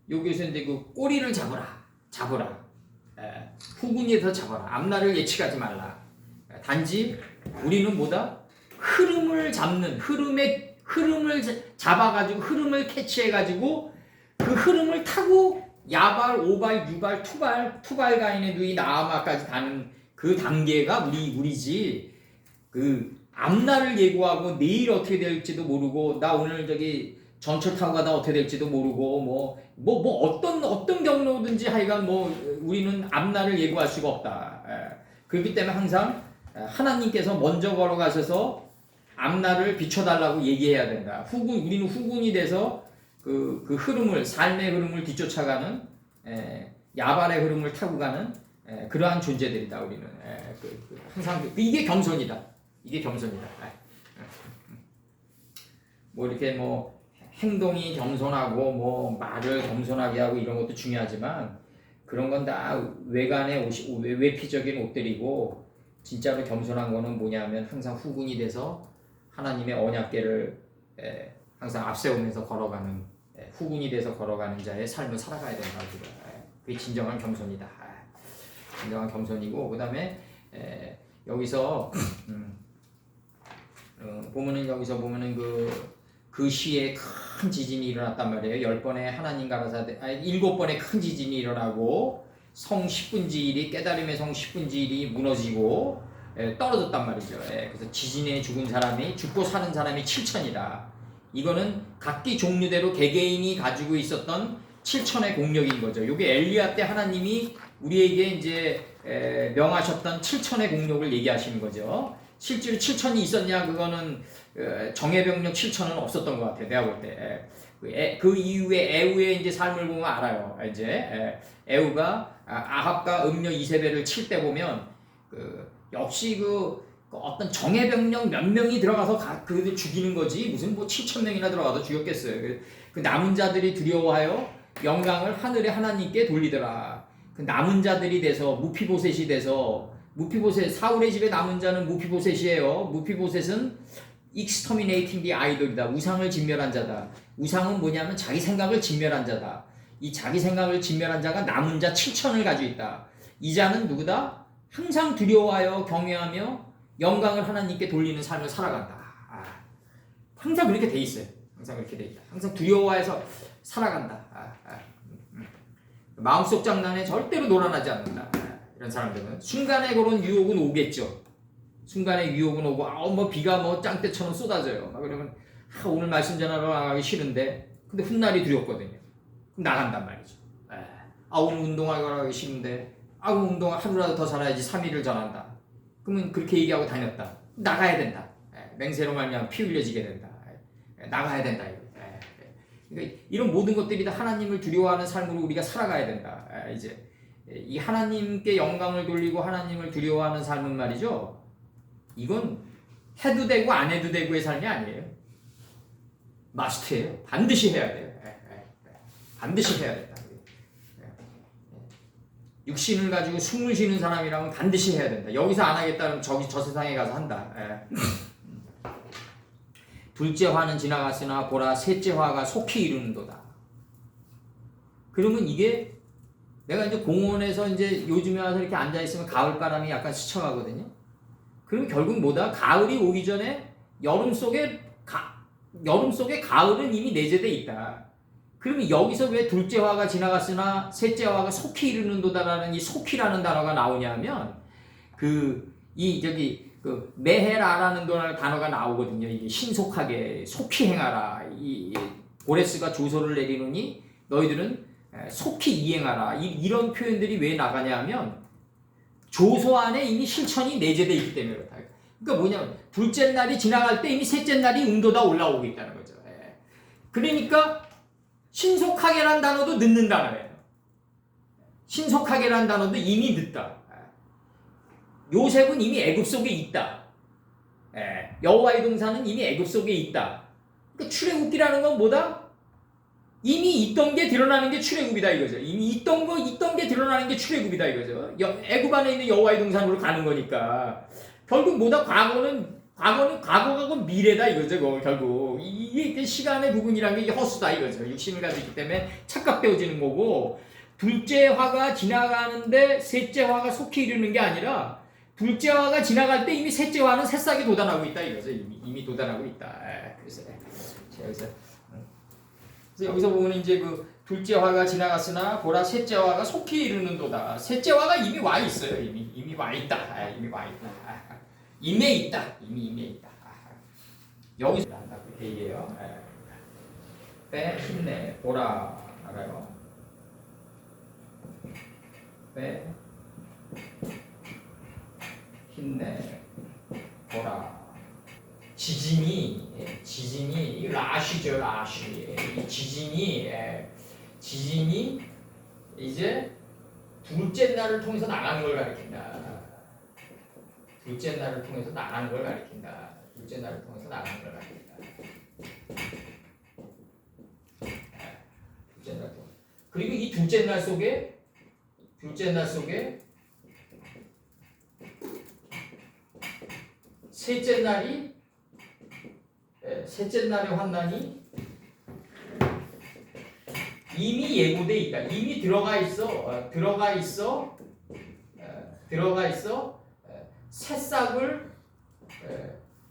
여기서 이제 그 꼬리를 잡으라. 후군이에서 잡아라. 앞날을 예측하지 말라. 단지 우리는 뭐다? 흐름을 잡아가지고 흐름을 캐치해가지고 그 흐름을 타고 야발, 오발, 유발, 투발 가인의 누이 나아마까지 가는 그 단계가 우리지. 그 앞날을 예고하고 내일 어떻게 될지도 모르고 나 오늘 저기 전철 타고 가다 어떻게 될지도 모르고 어떤 경로든지 하여간 우리는 앞날을 예고할 수가 없다. 그렇기 때문에 항상 하나님께서 먼저 걸어가셔서 앞날을 비춰달라고 얘기해야 된다. 우리는 후군이 돼서 그 흐름을, 삶의 흐름을 뒤쫓아가는 야발의 흐름을 타고 가는 그러한 존재들이다. 우리는 항상 이게 겸손이다. 이게 겸손이다. 이렇게 행동이 겸손하고 말을 겸손하게 하고 이런 것도 중요하지만 그런 건 다 외피적인 옷들이고 진짜로 겸손한 거는 뭐냐면 항상 후군이 돼서 하나님의 언약궤를 항상 앞세우면서 걸어가는 후군이 돼서 걸어가는 자의 삶을 살아가야 된다. 그게 진정한 겸손이다. 진정한 겸손이고 그 다음에 여기서 여기서 보면은 그 시에 큰 지진이 일어났단 말이에요. 10번의 하나님 가라사대 7번의 큰 지진이 일어나고 성 10분지 1이 깨달음의 성 10분지 1이 무너지고 떨어졌단 말이죠. 그래서 지진에 죽고 사는 사람이 7천이다. 이거는 각기 종류대로 개개인이 가지고 있었던 7천의 공력인 거죠. 이게 엘리야 때 하나님이 우리에게 이제 명하셨던 7천의 공력을 얘기하시는 거죠. 실제로 7천이 있었냐? 그거는 정예병력 7천은 없었던 것 같아요. 내가 볼 때. 그 이후에 에후의 이제 삶을 보면 알아요. 이제 에후가 아합과 음녀 이세벨을 칠 때 보면 역시 그 어떤 정예병력 몇 명이 들어가서 그들 죽이는 거지 무슨 7천 명이나 들어가서 죽였겠어요. 그 남은 자들이 두려워하여 영광을 하늘의 하나님께 돌리더라. 그 남은 자들이 돼서 무피보셋이 돼서 사울의 집에 남은 자는 무피보셋이에요. 무피보셋은 exterminating the idol이다. 우상을 진멸한 자다. 우상은 뭐냐면 자기 생각을 진멸한 자다. 이 자기 생각을 진멸한 자가 남은 자 7천을 가지고 있다. 이 자는 누구다? 항상 두려워하여 경외하며 영광을 하나님께 돌리는 삶을 살아간다. 항상 그렇게 돼 있어요. 항상 그렇게 돼 있다. 항상 두려워해서 살아간다. 마음속 장난에 절대로 놀아나지 않는다. 이런 사람들은 순간에 그런 유혹은 오겠죠. 순간에 유혹은 오고 비가 짱대처럼 쏟아져요. 그러면 오늘 말씀 전하러 나가기 싫은데 근데 훗날이 두렵거든요. 그럼 나간단 말이죠. 오늘 운동하러 가기 싫은데 운동 하루라도 더 살아야지 3일을 전한다. 그러면 그렇게 얘기하고 다녔다. 나가야 된다. 맹세로 말미암아 피 흘려지게 된다. 나가야 된다. 그러니까 이런 모든 것들이 다 하나님을 두려워하는 삶으로 우리가 살아가야 된다. 이제 이 하나님께 영광을 돌리고 하나님을 두려워하는 삶은 말이죠. 이건 해도 되고 안 해도 되고의 삶이 아니에요. 마스트예요. 반드시 해야 돼요. 반드시 해야 된다. 육신을 가지고 숨을 쉬는 사람이라면 반드시 해야 된다. 여기서 안 하겠다면 저 세상에 가서 한다. 둘째 화는 지나갔으나 보라 셋째 화가 속히 이르는도다. 그러면 이게 내가 이제 공원에서 이제 요즘에 와서 이렇게 앉아 있으면 가을 바람이 약간 스쳐가거든요. 그러면 결국 뭐다? 가을이 오기 전에 여름 속에 가을은 이미 내재돼 있다. 그러면 여기서 왜 둘째 화가 지나갔으나 셋째 화가 속히 이르는도다라는 이 속히라는 단어가 나오냐면 메헤라라는 단어가 나오거든요. 이게 신속하게 속히 행하라. 이 고레스가 조서를 내리노니 너희들은 속히 이행하라. 이런 표현들이 왜 나가냐면 조서 안에 이미 실천이 내재되어 있기 때문에 그렇다. 그러니까 뭐냐면 둘째 날이 지나갈 때 이미 셋째 날이 응도다 올라오고 있다는 거죠. 그러니까 신속하게란 단어도 늦는 단어예요. 신속하게란 단어도 이미 늦다. 요셉은 이미 애굽 속에 있다. 여호와의 동산은 이미 애굽 속에 있다. 그러니까 출애굽기라는 건 뭐다? 이미 있던 게 드러나는 게 출애굽이다 이거죠. 이미 있던 게 드러나는 게 출애굽이다 이거죠. 애굽 안에 있는 여호와의 동산으로 가는 거니까 결국 뭐다? 과거가 미래다 이거죠. 결국 이게 시간의 부분이라는 게 허수다 이거죠. 육신을 가지고 있기 때문에 착각되어지는 거고, 둘째 화가 지나가는데 셋째 화가 속히 이르는 게 아니라 둘째 화가 지나갈 때 이미 셋째 화는 새싹이 돋아나고 있다 이거죠. 이미 돋아나고 있다. 그래서 여기서 보면 이제 그 둘째 화가 지나갔으나 보라 셋째 화가 속히 이르는도다. 셋째 화가 이미 와 있어요. 이미 와 있다. 이미 와 있다. 임해 있다. 이미 임해 있다. 여기서 한다고 얘기해요. 빼 힘내 보라 알아요. 빼 힘내 보라. 지진이 이 라시죠. 라시. 이 지진이 이제 둘째 날을 통해서 나가는 걸 가리킨다. 둘째 날을 통해서 나가는 걸 가리킨다. 둘째 날을 통해서 나가는 걸 가리킨다. 둘째 날 통해서. 그리고 이 둘째 날 속에 셋째 날의 환난이 이미 예고돼 있다. 이미 들어가 있어.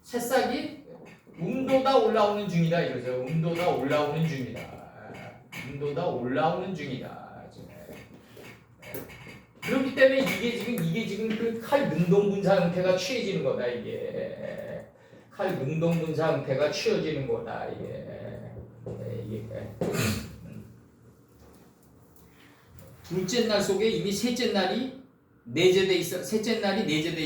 새싹이 음도다 올라오는 중이다 이거죠. 음도다 올라오는 중이다. 그렇기 때문에 이게 지금 그 칼 능동분사 형태가 취해지는 거다 이게. 칼 능동분사 형태가 취해지는 거다 이게. 둘째 날 속에 이미 셋째 날이 내재돼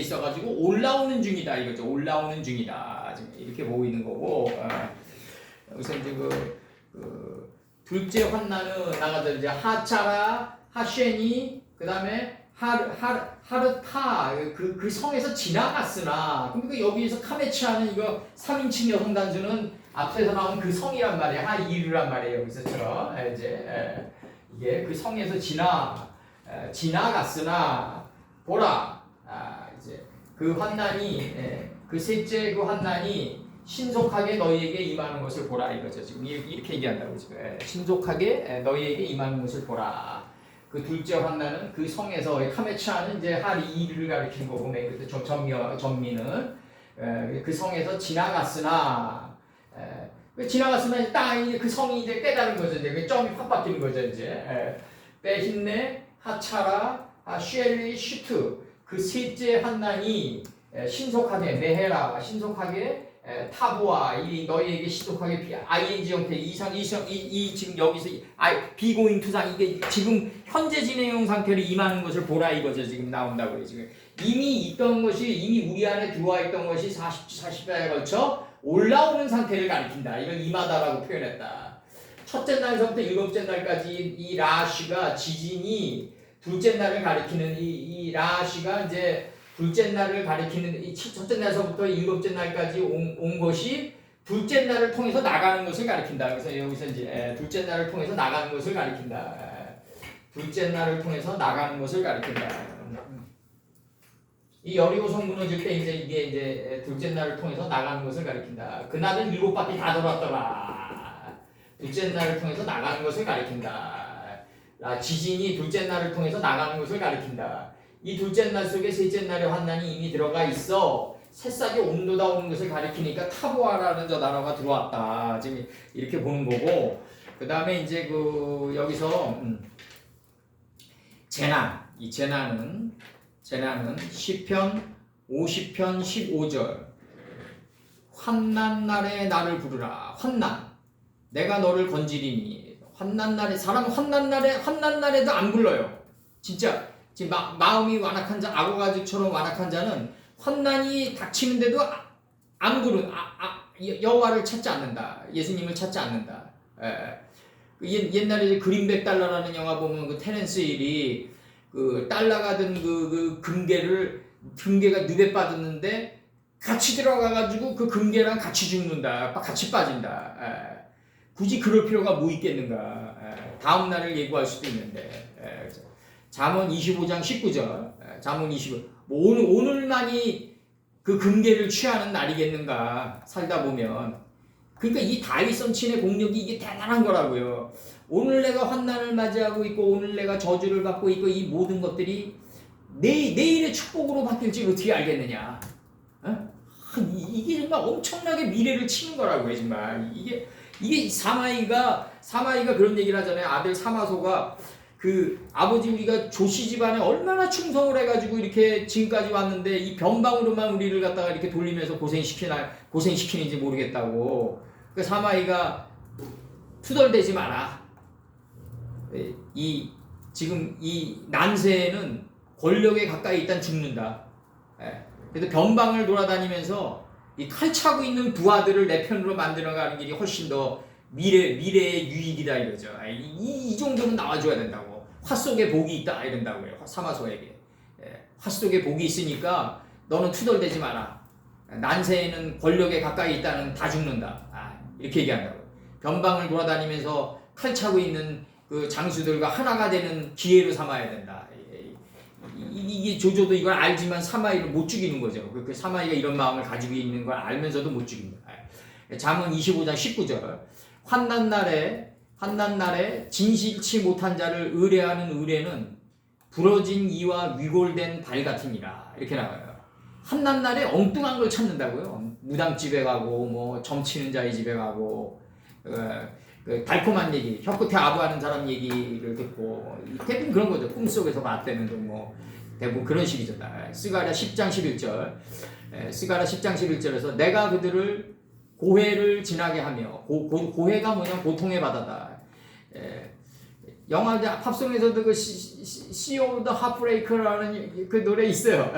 있어가지고 올라오는 중이다 이거죠. 올라오는 중이다. 지금 이렇게 보고 있는 거고. 여기서 이제 그 둘째 환난은 나가서 이제 하차라, 하쉔이, 그 다음에 하르타 그 성에서 지나갔으나, 그러니까 여기에서 카메치아는 이거 3인칭 여성 단수는 앞에서 나온 그 성이란 말이에요. 하이르란 말이에요. 여기서처럼 이제 이게 그 성에서 지나갔으나 보라, 이제 그 환난이 그 셋째 그 환난이 신속하게 너희에게 임하는 것을 보라 이거죠. 지금 이렇게 얘기한다고 지금. 신속하게 너희에게 임하는 것을 보라. 그 둘째 환난은 그 성에서 카메차는 이제 하리를 가리키는 거고, 맨 끝에 전미는 그 성에서 지나갔으나 딱 그 성이 이제 깨달은 거죠. 이제 그 점이 확 바뀌는 거죠. 이제 빼힘내 하차라 쉘리 슈트 그 셋째 환난이 신속하게 메헤라 신속하게 타보아 이 너희에게 신속하게 ing 형태 이 지금 여기서 비고잉 투상 이게 지금 현재 진행형 상태로 임하는 것을 보라 이거죠. 지금 나온다고요. 지금 이미 있던 것이 이미 우리 안에 들어와 있던 것이 40달에 걸쳐 올라오는 상태를 가리킨다. 이걸 임하다라고 표현했다. 첫째 날서부터 일곱째 날까지 이 라시가 지진이 둘째 날을 가리키는 이 라시가 이제 둘째 날을 가리키는 이 첫째 날서부터 일곱째 날까지 온 것이 둘째 날을 통해서 나가는 것을 가리킨다. 그래서 여기서 이제 둘째 날을 통해서 나가는 것을 가리킨다. 둘째 날을 통해서 나가는 것을 가리킨다. 이 여리고성 무너질 때 이게 이제 둘째 날을 통해서 나가는 것을 가리킨다. 그날은 7바퀴 다 돌았더라. 둘째 날을 통해서 나가는 것을 가리킨다. 지진이 둘째 날을 통해서 나가는 것을 가리킨다. 이 둘째 날 속에 셋째 날의 환난이 이미 들어가 있어 새싹이 온도다 오는 것을 가리키니까 타보아라는 저 단어가 들어왔다. 지금 이렇게 보는 거고, 그 다음에 이제 그 여기서 이 재난은 시편 50편 15절 환난 날에 나를 부르라. 환난 내가 너를 건지리니. 환난 날에 사람은 환난 날에도 안 불러요. 진짜 지금 마음이 완악한 자, 악어가지처럼 완악한 자는 환난이 닥치는데도 안 부른 여호와를 찾지 않는다. 예수님을 찾지 않는다. 옛날에 그린 $100라는 영화 보면 그 테렌스 힐이 그 달러가 든 그 금괴가 누배 빠졌는데 같이 들어가가지고 그 금괴랑 같이 죽는다. 같이 빠진다. 굳이 그럴 필요가 뭐 있겠는가. 다음 날을 예고할 수도 있는데. 잠언 25장 19절. 잠언 25. 뭐 오늘만이 그 금계를 취하는 날이겠는가 살다 보면. 그러니까 이 다윗 선친의 공력이 이게 대단한 거라고요. 오늘 내가 환난을 맞이하고 있고 오늘 내가 저주를 받고 있고 이 모든 것들이 내일의 축복으로 바뀔지 어떻게 알겠느냐. 어? 이게 정말 엄청나게 미래를 치는 거라고요. 정말 이게 사마이가 그런 얘기를 하잖아요. 아들 사마소가 그 아버지 우리가 조씨 집안에 얼마나 충성을 해가지고 이렇게 지금까지 왔는데 이 병방으로만 우리를 갖다가 이렇게 돌리면서 고생시키는지 모르겠다고. 그 사마이가 투덜대지 마라. 지금 이 난세에는 권력에 가까이 있단 죽는다. 그래서 변방을 돌아다니면서 이 칼차고 있는 부하들을 내 편으로 만들어가는 길이 훨씬 더 미래의 유익이다 이거죠. 이 정도는 나와줘야 된다고. 화 속에 복이 있다 이런다고요. 사마소에게. 화 속에 복이 있으니까 너는 투덜대지 마라. 난세에는 권력에 가까이 있다는 다 죽는다. 이렇게 얘기한다고. 변방을 돌아다니면서 칼차고 있는 그 장수들과 하나가 되는 기회로 삼아야 된다. 이게 조조도 이걸 알지만 사마이를 못 죽이는 거죠. 그 사마이가 이런 마음을 가지고 있는 걸 알면서도 못 죽인다. 잠언 25장 19절. 환난날에 진실치 못한 자를 의뢰하는 의뢰는 부러진 이와 위골된 발 같으니라. 이렇게 나와요. 환난날에 엉뚱한 걸 찾는다고요. 무당집에 가고 뭐 점치는 자의 집에 가고 그 달콤한 얘기, 혀끝에 아부하는 사람 얘기를 듣고 대부분 그런 거죠. 꿈속에서 맞대는 거 뭐 대부분 그런 식이죠. 스가랴 10장 11절. 스가랴 10장 11절에서 내가 그들을 고해를 지나게 하며 고해가 뭐냐면 고통의 바다다. 영화 팝송에서도 그 Sea of the Heartbreaker라는 그 노래 있어요.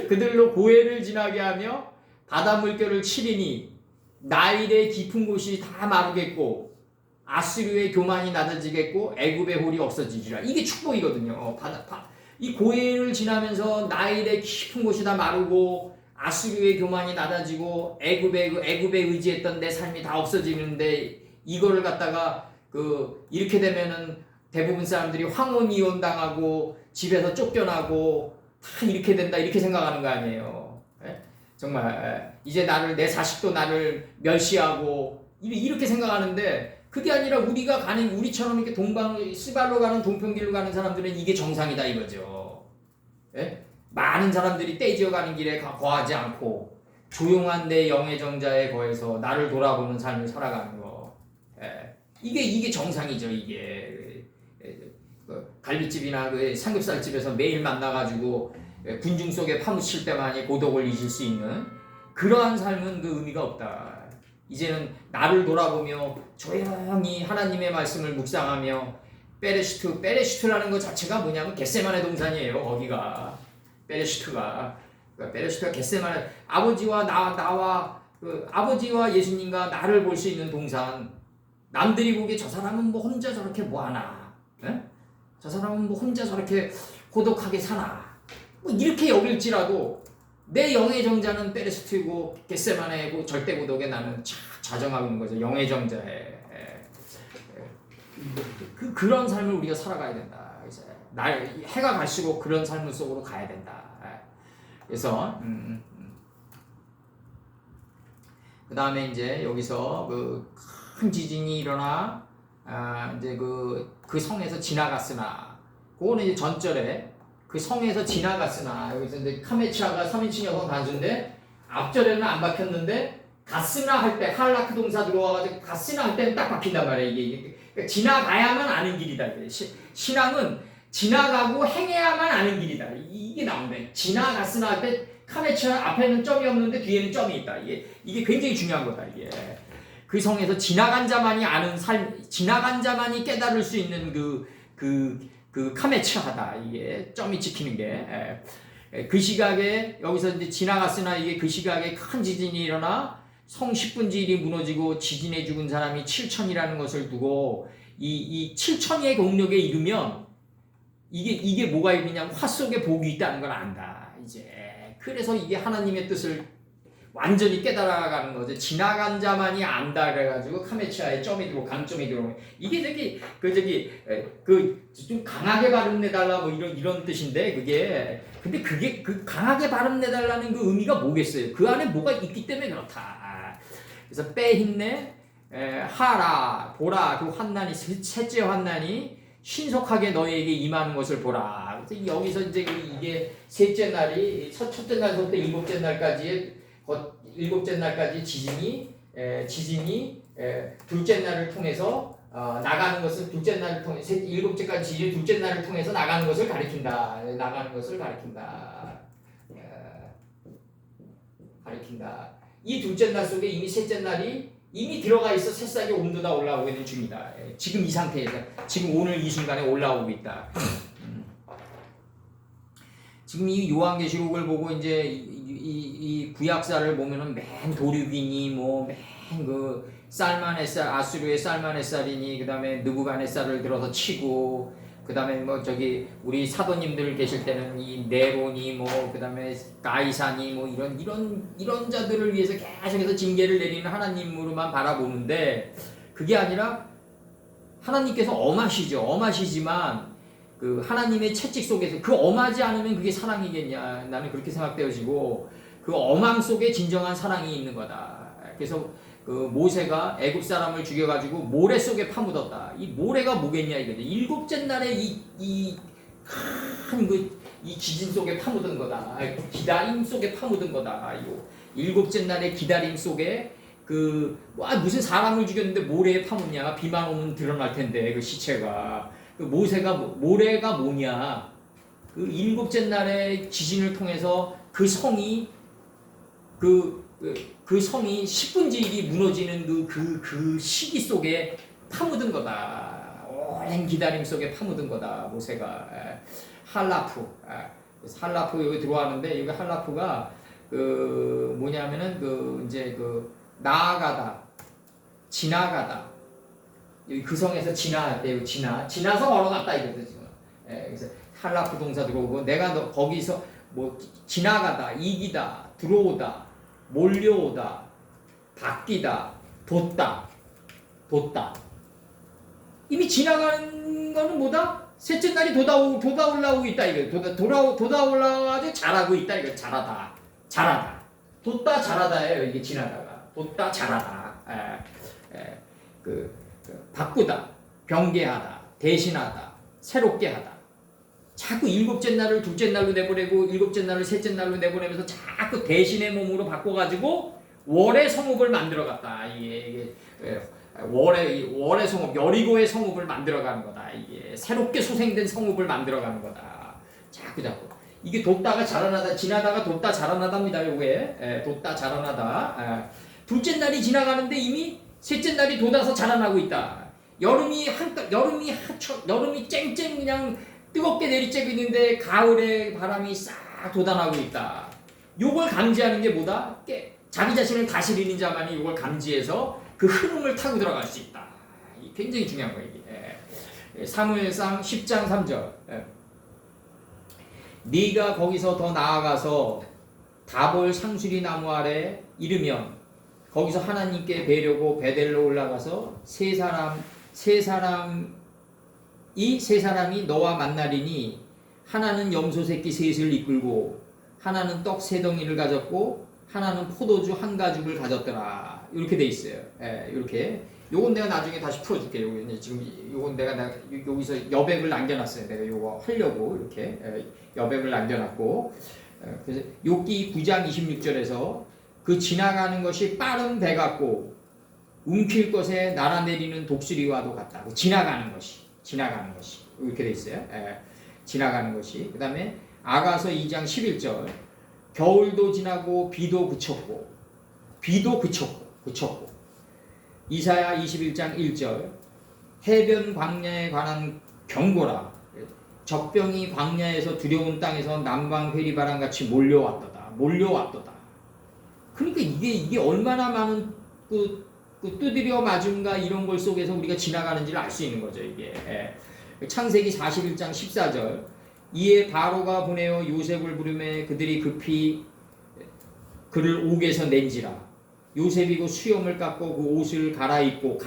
그들로 고해를 지나게 하며 바다 물결을 치리니 나일의 깊은 곳이 다 마르겠고 아수르의 교만이 낮아지겠고 애굽의 홀이 없어지리라. 이게 축복이거든요. 이 고해를 지나면서 나일의 깊은 곳이 다 마르고 아수르의 교만이 낮아지고 애굽에 의지했던 내 삶이 다 없어지는데 이거를 갖다가 이렇게 되면은 대부분 사람들이 황혼 이혼 당하고 집에서 쫓겨나고 다 이렇게 된다 이렇게 생각하는 거 아니에요. 정말 이제 내 자식도 나를 멸시하고 이렇게 생각하는데 그게 아니라 우리처럼 이렇게 스발로 가는 동편길로 가는 사람들은 이게 정상이다 이거죠. 많은 사람들이 떼지어 가는 길에 거하지 않고 조용한 내 영의 정자에 거해서 나를 돌아보는 삶을 살아가는 거. 이게 정상이죠. 이게 갈비집이나 그 삼겹살집에서 매일 만나가지고 군중 속에 파묻힐 때만이 고독을 잊을 수 있는 그러한 삶은 그 의미가 없다. 이제는 나를 돌아보며 조용히 하나님의 말씀을 묵상하며 베레시트라는 것 자체가 뭐냐면 겟세마네 동산이에요. 거기가 베레시트가 겟세마네 아버지와 나와 아버지와 예수님과 나를 볼 수 있는 동산. 남들이 보기에 저 사람은 뭐 혼자 저렇게 뭐하나? 저 사람은 뭐 혼자 저렇게 고독하게 사나? 뭐 이렇게 여길지라도 내 영의 정자는 베레시트고 겟세마네고 절대 고독에 나는 좌정하고 있는 거죠. 영의 정자에 그런 삶을 우리가 살아가야 된다. 이제 해가 갈수록 그런 삶 속으로 가야 된다. 그래서 그 다음에 이제 여기서 큰 지진이 일어나 이제 그 성에서 지나갔으나 그거는 이제 전절에 그 성에서 지나갔으나 여기서 이제 카메치아가 3인칭 여성 단수인데 앞절에는 안 박혔는데 갔으나 할 때 할라크 동사 들어와가지고 갔으나 할 때는 딱 박힌단 말이에요. 이게 그러니까 지나가야만 아는 길이다. 신앙은 지나가고 행해야만 아는 길이다. 이게 나오는데 지나갔으나 할 때 카메치아 앞에는 점이 없는데 뒤에는 점이 있다. 이게 굉장히 중요한 거다. 이게 그 성에서 지나간 자만이 아는 삶, 지나간 자만이 깨달을 수 있는 그 카메치아다. 이게 점이 찍히는 게. 그 시각에 여기서 이제 지나갔으나 이게 그 시각에 큰 지진이 일어나 성 10분지 1이 무너지고 지진에 죽은 사람이 7천이라는 것을 두고 이 7천의 공력에 이르면 이게 뭐가 있느냐면 화 속에 복이 있다는 걸 안다. 이제 그래서 이게 하나님의 뜻을 완전히 깨달아가는 거죠. 지나간 자만이 안다 그래가지고 카메치아에 점이 들어오고 강점이 들어오고 이게 그 좀 강하게 발음내달라 뭐 이런 뜻인데 그게 근데 그게 그 강하게 발음내달라는 그 의미가 뭐겠어요? 그 안에 뭐가 있기 때문에 그렇다. 그래서 빼힘내 하라 보라 그 환난이 셋째 환난이 신속하게 너희에게 임하는 것을 보라. 그래서 여기서 이제 이게 셋째 날이 첫째 날부터 일곱째 날까지 지진이 둘째 날을 통해서 나가는 것을 둘째 날을 통해 일곱째까지 지진 둘째 날을 통해서 나가는 것을 가리킨다. 가리킨다. 이 둘째 날 속에 이미 셋째 날이 이미 들어가 있어 새싹이 온도다 올라오게 된 중이다. 지금 이 상태에서 지금 오늘 이 순간에 올라오고 있다. 지금 이 요한계시록을 보고 이제 이 구약사를 보면은 맨 도륙이니 뭐 맨 그 살마네살 아수르의 살마네살이니 그다음에 느부갓네살을 들어서 치고 그다음에 뭐 저기 우리 사도님들 계실 때는 이 네로니 뭐 그다음에 가이사니 뭐 이런 자들을 위해서 계속해서 징계를 내리는 하나님으로만 바라보는데 그게 아니라 하나님께서 엄하시지만 그 하나님의 채찍 속에서 그 엄하지 않으면 그게 사랑이겠냐 나는 그렇게 생각되어지고 그 엄함 속에 진정한 사랑이 있는 거다. 그래서 그 모세가 애굽 사람을 죽여가지고 모래 속에 파묻었다. 이 모래가 뭐겠냐 이거지. 일곱째 날에 이 지진 속에 파묻은 거다. 기다림 속에 파묻은 거다. 이거 일곱째 날의 기다림 속에 무슨 사람을 죽였는데 모래에 파묻냐. 비만 오면 드러날 텐데 그 시체가. 그 모래가 뭐냐? 그 일곱째 날의 지진을 통해서 그 성이 그 성이 10분지일이 무너지는 그 시기 속에 파묻은 거다. 오랜 기다림 속에 파묻은 거다. 모세가 할라프 여기 들어왔는데 여기 할라프가 그 뭐냐면은 나아가다, 지나가다. 여기 그 성에서 지나대요. 지나서 걸어갔다 이거죠 지금. 그래서 할라프 동사 들어오고 내가 거기서 뭐 지나가다, 이기다, 들어오다, 몰려오다, 바뀌다, 돋다. 이미 지나가는 거는 뭐다? 셋째 날이 돋아 올라오고 있다 이거. 돋아 올라가지고 자라고 있다 이거. 자라다. 돋다 자라다예요 이게 지나다가. 돋다 자라다. 바꾸다, 변개하다, 대신하다, 새롭게 하다. 자꾸 일곱째 날을 둘째 날로 내보내고 일곱째 날을 셋째 날로 내보내면서 자꾸 대신의 몸으로 바꿔가지고 월의 성읍을 만들어갔다. 이게 월의 성읍, 여리고의 성읍을 만들어가는 거다. 이게 새롭게 소생된 성읍을 만들어가는 거다. 자꾸 이게 돋다가 자라나다, 지나다가 돋다 자라나다입니다. 요게 돋다 자라나다. 둘째 날이 지나가는데 이미 셋째 날이 돋아서 자라나고 있다. 여름이 쨍쨍 그냥 뜨겁게 내리쬐고 있는데 가을의 바람이 싹 돋아나고 있다. 요걸 감지하는 게 뭐다? 자기 자신을 다스리는 자만이 요걸 감지해서 그 흐름을 타고 들어갈 수 있다. 굉장히 중요한 거예요. 이게. 사무엘상 10장 3절. 네가 거기서 더 나아가서 다볼 상수리 나무 아래 이르면 거기서 하나님께 뵈려고 베델로 올라가서 세 사람이 너와 만나리니 하나는 염소 새끼 셋을 이끌고 하나는 떡 세 덩이를 가졌고 하나는 포도주 한 가죽을 가졌더라. 이렇게 돼 있어요. 이렇게. 요건 내가 나중에 다시 풀어줄게. 지금 요건 내가 여기서 여백을 남겨놨어요. 내가 요거 하려고 이렇게 여백을 남겨놨고. 그래서 욥기 9장 26절에서 그 지나가는 것이 빠른 배 같고 움킬 것에 날아내리는 독수리와도 같다. 지나가는 것이 이렇게 돼 있어요. 지나가는 것이. 그 다음에 아가서 2장 11절 겨울도 지나고 비도 그쳤고 이사야 21장 1절 해변 광야에 관한 경고라. 적병이 광야에서 두려운 땅에서 남방 회리바람 같이 몰려왔도다. 그러니까 이게 얼마나 많은 그 두드려 맞음과 이런 걸 속에서 우리가 지나가는지를 알 수 있는 거죠. 이게 창세기 41장 14절 이에 바로가 보내어 요셉을 부르매 그들이 급히 그를 옥에서 낸지라. 요셉이 그 수염을 깎고 그 옷을 갈아입고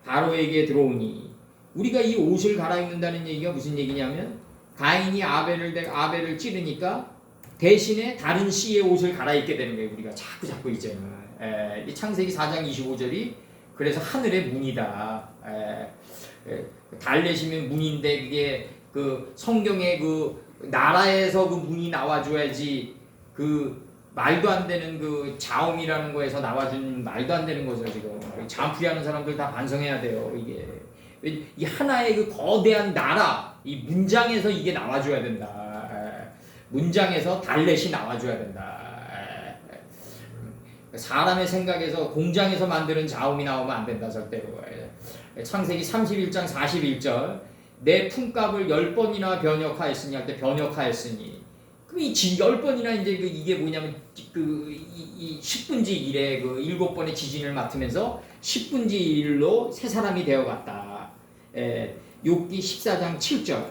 바로에게 들어오니. 우리가 이 옷을 갈아입는다는 얘기가 무슨 얘기냐면 가인이 아벨을 찌르니까 대신에 다른 씨의 옷을 갈아입게 되는 거예요. 우리가 자꾸 이제는 이 창세기 4장 25절이 그래서 하늘의 문이다. 달래시면 문인데 그게 그 성경의 그 나라에서 그 문이 나와줘야지 그 말도 안 되는 그 자음이라는 거에서 나와준 말도 안 되는 거죠. 지금 잠풀이 하는 사람들 다 반성해야 돼요. 이게 이 하나의 그 거대한 나라 이 문장에서 이게 나와줘야 된다. 문장에서 달렛이 나와줘야 된다. 사람의 생각에서 공장에서 만드는 자음이 나오면 안 된다 절대로. 창세기 31장 41절 내 품값을 10번이나 변역하였으니 할 때 변역하였으니 그럼 이 10번이나 이제 이게 뭐냐면 이 10분지 1에 그 7번의 지진을 맡으면서 10분지 1로 새 사람이 되어갔다. 욥기 14장 7절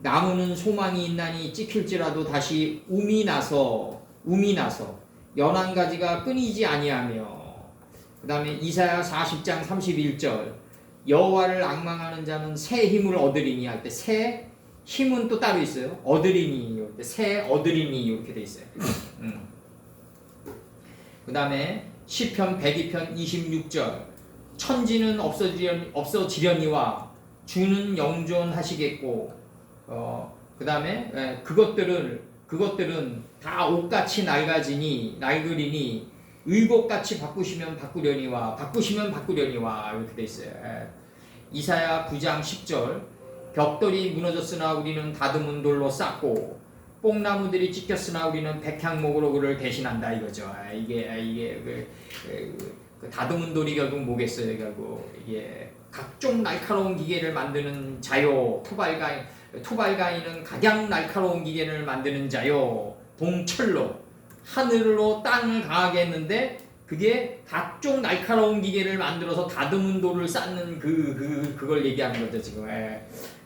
나무는 소망이 있나니 찍힐지라도 다시 움이 나서 연한 가지가 끊이지 아니하며. 그 다음에 이사야 40장 31절 여호와를 앙망하는 자는 새 힘을 얻으리니 할 때 새 힘은 또 따로 있어요. 얻으리니 새 얻으리니 이렇게 돼 있어요. 그 다음에 시편 102편 26절 천지는 없어지려니와 주는 영존하시겠고. 그 다음에 그것들은 다 옷같이 낡으리니 의복같이 바꾸시면 바꾸려니와 이렇게 돼 있어요. 이사야 9장 10절 벽돌이 무너졌으나 우리는 다듬은 돌로 쌓고 뽕나무들이 찢겼으나 우리는 백향목으로 그를 대신한다 이거죠. 이게 그 다듬은 돌이 결국 뭐겠어요? 결국 이게 각종 날카로운 기계를 만드는 자요. 투발가인은 가장 날카로운 기계를 만드는 자요. 동철로 하늘로 땅을 강하게 했는데 그게 각종 날카로운 기계를 만들어서 다듬은 돌을 쌓는 그걸 얘기하는 거죠 지금.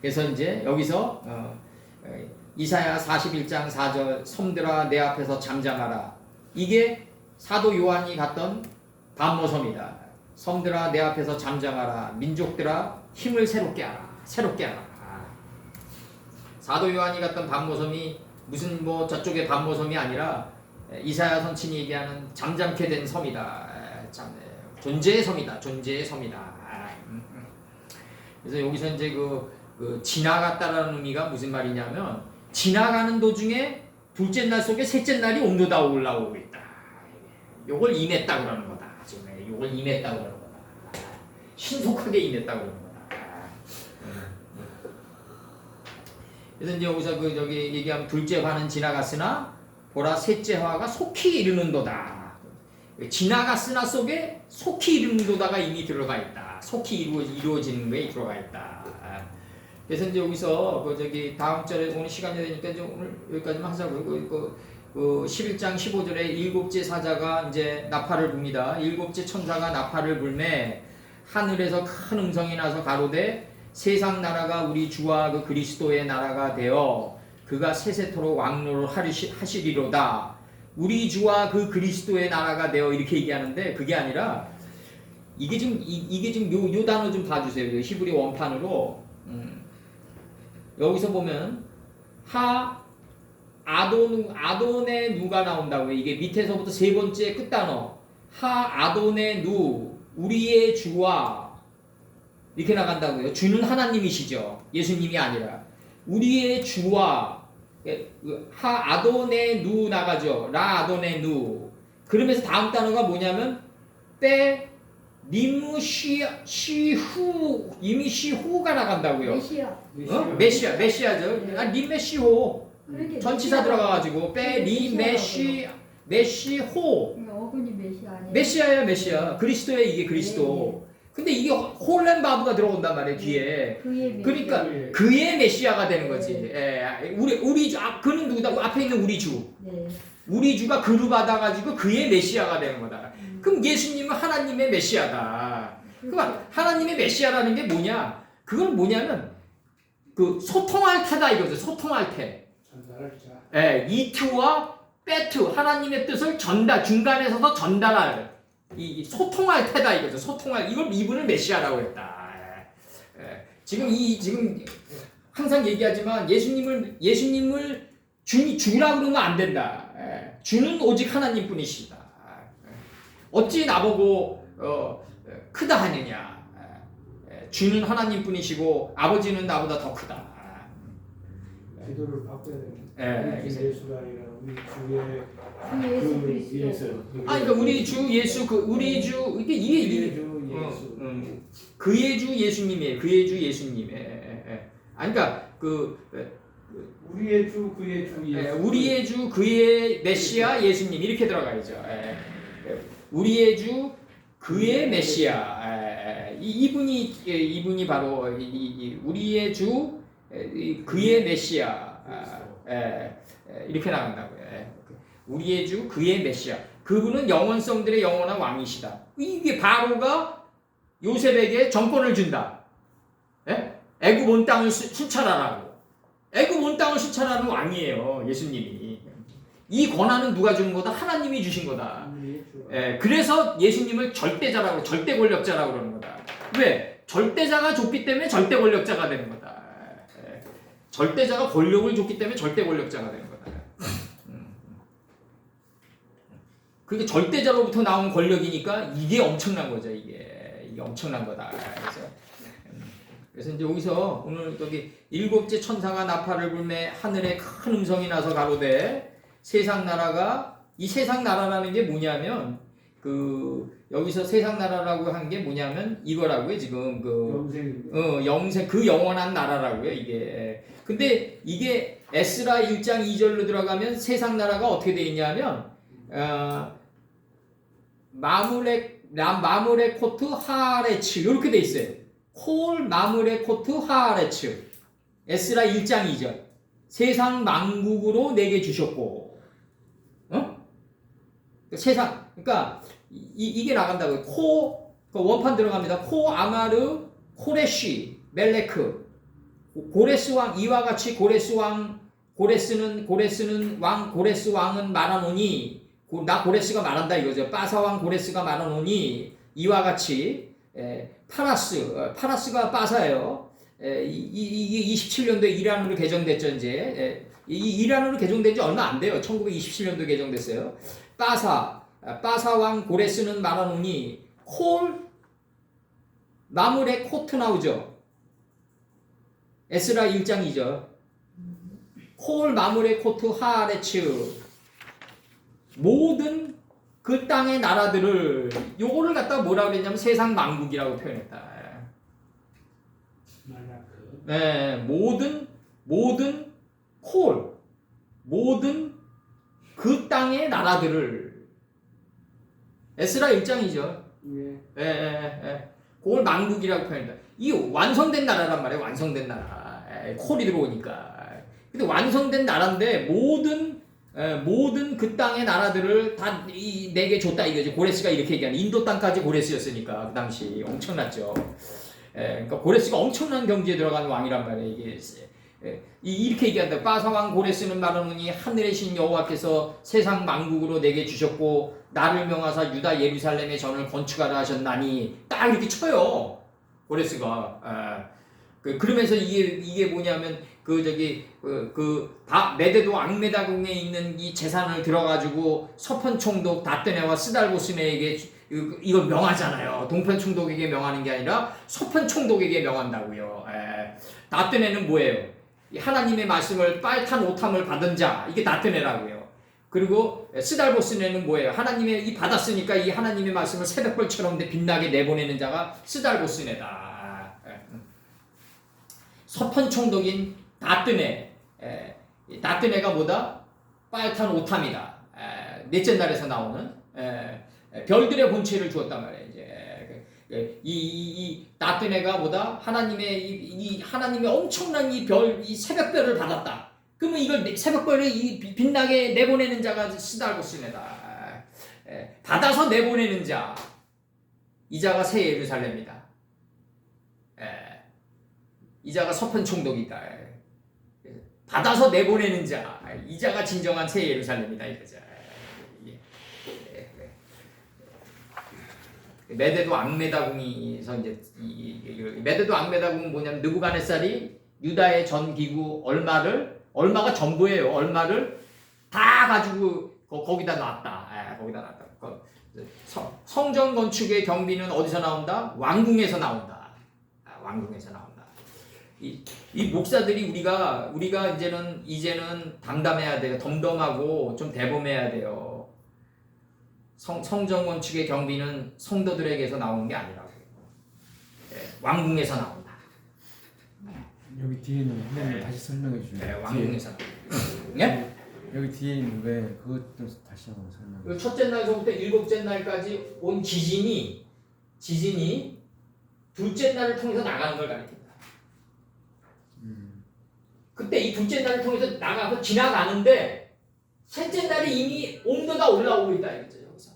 그래서 이제 여기서 이사야 41장 4절 섬들아 내 앞에서 잠잠하라. 이게 사도 요한이 갔던 반모섬이다. 섬들아 내 앞에서 잠잠하라. 민족들아 힘을 새롭게 하라. 사도 요한이 갔던 반모섬이 무슨 뭐 저쪽의 반모섬이 아니라 이사야 선친이 얘기하는 잠잠케 된 섬이다. 존재의 섬이다. 그래서 여기서 이제 그 지나갔다라는 의미가 무슨 말이냐면 지나가는 도중에 둘째 날 속에 셋째 날이 온도다 올라오고 있다. 요걸 임했다 그러는 거다. 지금 요걸 임했다 그러는 거다. 신속하게 임했다 그러는 거다. 그래서 이제 여기서 저기 얘기하면 둘째 화는 지나갔으나 보라 셋째 화가 속히 이르는도다. 지나갔으나 속에 속히 이르는도다가 이미 들어가 있다. 속히 이루어지는 거에 들어가 있다. 그래서 이제 여기서 저기 다음 절에 오늘 시간이 되니까 이제 오늘 여기까지만 하자고요. 11장 15절에 일곱째 사자가 이제 나팔을 붑니다. 일곱째 천사가 나팔을 불매 하늘에서 큰 음성이 나서 가로되 세상 나라가 우리 주와 그 그리스도의 나라가 되어 그가 세세토록 왕노를 하시리로다. 우리 주와 그 그리스도의 나라가 되어 이렇게 얘기하는데 그게 아니라 이게 지금 요 단어 좀 봐주세요. 히브리 원판으로 여기서 보면 아도네 누가 나온다고요. 이게 밑에서부터 세 번째 끝 단어 아도네 누 우리의 주와 이렇게 나간다고요. 주는 하나님이시죠. 예수님이 아니라 우리의 주와 아도네 누 나가죠. 아도네 누. 그러면서 다음 단어가 뭐냐면 니무시후가 나간다고요. 메시아죠. 니메시호. 전치사 들어가가지고 메시호. 어근이 메시아 아니에요? 메시아. 그리스도예요. 이게 그리스도. 근데 이게 홀렌바브가 들어온단 말이에요 뒤에. 그러니까 그의 메시아가 되는 거지. 우리 주 그는 누구다? 앞에 있는 우리 주. 우리 주가 그를 받아가지고 그의 메시아가 되는 거다. 그럼 예수님은 하나님의 메시아다. 그러니까 하나님의 메시아라는 게 뭐냐? 그건 뭐냐면 그 소통할 태다 이거죠. 소통할 태. 이투와 배트 하나님의 뜻을 중간에 서서 전달할 이 소통할 테다 이거죠. 소통할 이걸 이분을 메시아라고 했다. 지금 항상 얘기하지만 예수님을 주라 그러면 안 된다. 주는 오직 하나님뿐이시다. 어찌 나보고 크다 하느냐. 주는 하나님뿐이시고 아버지는 나보다 더 크다. 기도를 바꿔야 됩니다. 예, 우리 주 예수가 아니라 우리 주의 주 예수 그 그리스도. 예수. 그러니까 우리 주 예수 이게 주 예수. 그의 주 예수님이에요. 그의 주 예수님이에요. 그러니까 우리의 주 그의 주 예수. 우리의 주 그의 메시아 예수님 이렇게 들어가야죠. 우리의 주 그의 메시아. 이분이 바로 우리의 주 그의 메시아. 이렇게 나간다고요. 우리의 주 그의 메시아. 그분은 영원성들의 영원한 왕이시다. 이게 바로가 요셉에게 정권을 준다. 애굽 온 땅을 순찰하라고. 애굽 온 땅을 순찰하는 왕이에요. 예수님이. 이 권한은 누가 주는 거다? 하나님이 주신 거다. 그래서 예수님을 절대자라고, 절대 권력자라고 그러는 거다. 왜? 절대자가 줬기 때문에 절대 권력자가 되는 거다. 절대자가 권력을 줬기 때문에 절대 권력자가 되는 거다. 그게 절대자로부터 나온 권력이니까 이게 엄청난 거죠. 이게 엄청난 거다. 그래서 이제 여기서 오늘 여기 일곱째 천사가 나팔을 불매 하늘에 큰 음성이 나서 가로되 세상 나라가 이 세상 나라라는 게 뭐냐면 여기서 세상 나라라고 한 게 뭐냐면 이거라고요. 지금 영생 그 영원한 나라라고요. 이게 근데 이게 에스라 1장 2절로 들어가면 세상 나라가 어떻게 돼 있냐면 마무레 코트 하레츠 이렇게 돼 있어요. 콜 마무레 코트 하레츠 에스라 1장 2절 세상 만국으로 내게 주셨고 세상 그러니까 이게 나간다고요. 원판 들어갑니다. 코 아마르 코레시 멜레크 고레스 왕 이와 같이 고레스 왕은 말하노니 나 고레스가 말한다 이거죠. 빠사 왕 고레스가 말하노니 이와 같이 파라스가 빠사예요. 이게 27년도에 이란으로 개정됐죠. 이제 이란으로 개정된 지 얼마 안 돼요. 1927년도에 개정됐어요. 빠사 왕 고레스는 말하노니 콜 마무레 코트 나오죠. 에스라 1장 2절 콜 마무레 코트 하레츠 모든 그 땅의 나라들을 요거를 갖다가 뭐라고 그랬냐면 세상 만국이라고 표현했다. 네, 모든 그 땅의 나라들을 에스라 1장이죠. 그걸 만국이라고 표현한다. 이 완성된 나라란 말이에요. 완성된 나라. 콜이 들어오니까. 근데 완성된 나라인데 모든 그 땅의 나라들을 다 내게 줬다 이거죠. 고레스가 이렇게 얘기하는 인도 땅까지 고레스였으니까 그 당시 엄청났죠. 그러니까 고레스가 엄청난 경지에 들어간 왕이란 말이에요. 이게 이렇게 얘기한다. 빠사왕 고레스는 말하노니 하늘의 신 여호와께서 세상 만국으로 내게 주셨고 나를 명하사 유다 예루살렘의 전을 건축하라 하셨나니 딱 이렇게 쳐요. 고레스가. 그러면서 이게 뭐냐면 메데도 앙메다궁에 있는 이 재산을 들어가지고 서편총독 다떼네와 스달보스네에게 이걸 명하잖아요. 동편총독에게 명하는 게 아니라 서편총독에게 명한다고요. 다떼네는 뭐예요? 하나님의 말씀을 빨탄 오탐을 받은 자, 이게 다떼네라고요. 그리고 스달보스네는 뭐예요? 하나님의 받았으니까 이 하나님의 말씀을 새벽별처럼 빛나게 내보내는 자가 스달보스네다. 서편총독인 다뜨네가 뭐다? 빨탄 오탐이다. 넷째 날에서 나오는 별들의 본체를 주었단 말이에요. 이제 이 다뜨네가 뭐다? 하나님의 엄청난 이 새벽별을 받았다. 그러면 이걸 새벽별을 빛나게 내보내는 자가 스달보스네다. 받아서 내보내는 자, 이 자가 새 예루살렘이다. 이 자가 서편총독이다. 받아서 내보내는 자, 이 자가 진정한 새 예루살렘이다 이거죠. 메대도 악메다궁이서 이제 메대도 악메다궁은 뭐냐면 느부갓네살이 유다의 전기구 얼마가 전부예요. 얼마를 다 가지고 거기다 놨다. 거기다 놨다. 성전 건축의 경비는 어디서 나온다? 왕궁에서 나온다. 왕궁에서 나온다. 이 목사들이 우리가 이제는 담담해야 돼요. 덤덤하고 좀 대범해야 돼요. 성전 건축의 경비는 성도들에게서 나오는 게 아니라고. 왕궁에서 나온다. 여기 뒤에 있는 거 다시 설명해 주세요. 왕궁에서. 네? 여기 뒤에 있는 왜 그것도 다시 한번 설명. 첫째 날서부터 일곱째 날까지 온 지진이 둘째 날을 통해서 나가는 걸 가리킨다. 그때 이 둘째 날을 통해서 나가서 지나가는데 셋째 날이 이미 온도가 올라오고 있다 이거죠. 여기서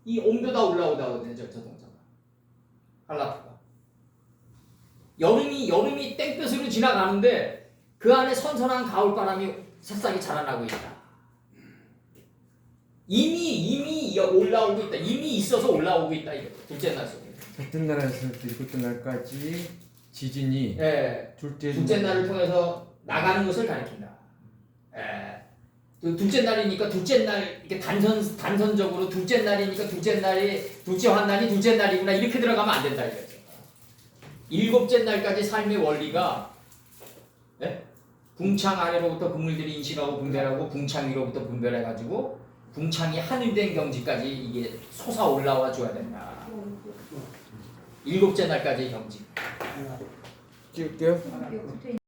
이 온도가 올라오다거든요. 저 동사가 할라프가 여름이 땡볕으로 지나가는데 그 안에 선선한 가을바람이 새싹이 자라나고 있다. 이미 올라오고 있다. 이미 있어서 올라오고 있다 이거. 둘째 날 속에. 첫째 날에서 일곱째 날까지 지진이 둘째 날을 통해서 나가는 것을 가리킨다. 둘째 날이니까 둘째 날 이렇게 단선적으로 둘째 날이니까 둘째 환난이 둘째 날이구나 이렇게 들어가면 안 된다 이거죠. 일곱째 날까지 삶의 원리가 궁창 아래로부터 그물들이 인식하고 분별하고 궁창 위로부터 분별해가지고 궁창이 하늘된 경지까지 이게 솟아 올라와 줘야 된다. 일곱째 날까지 경지. 찍을게요. 붙어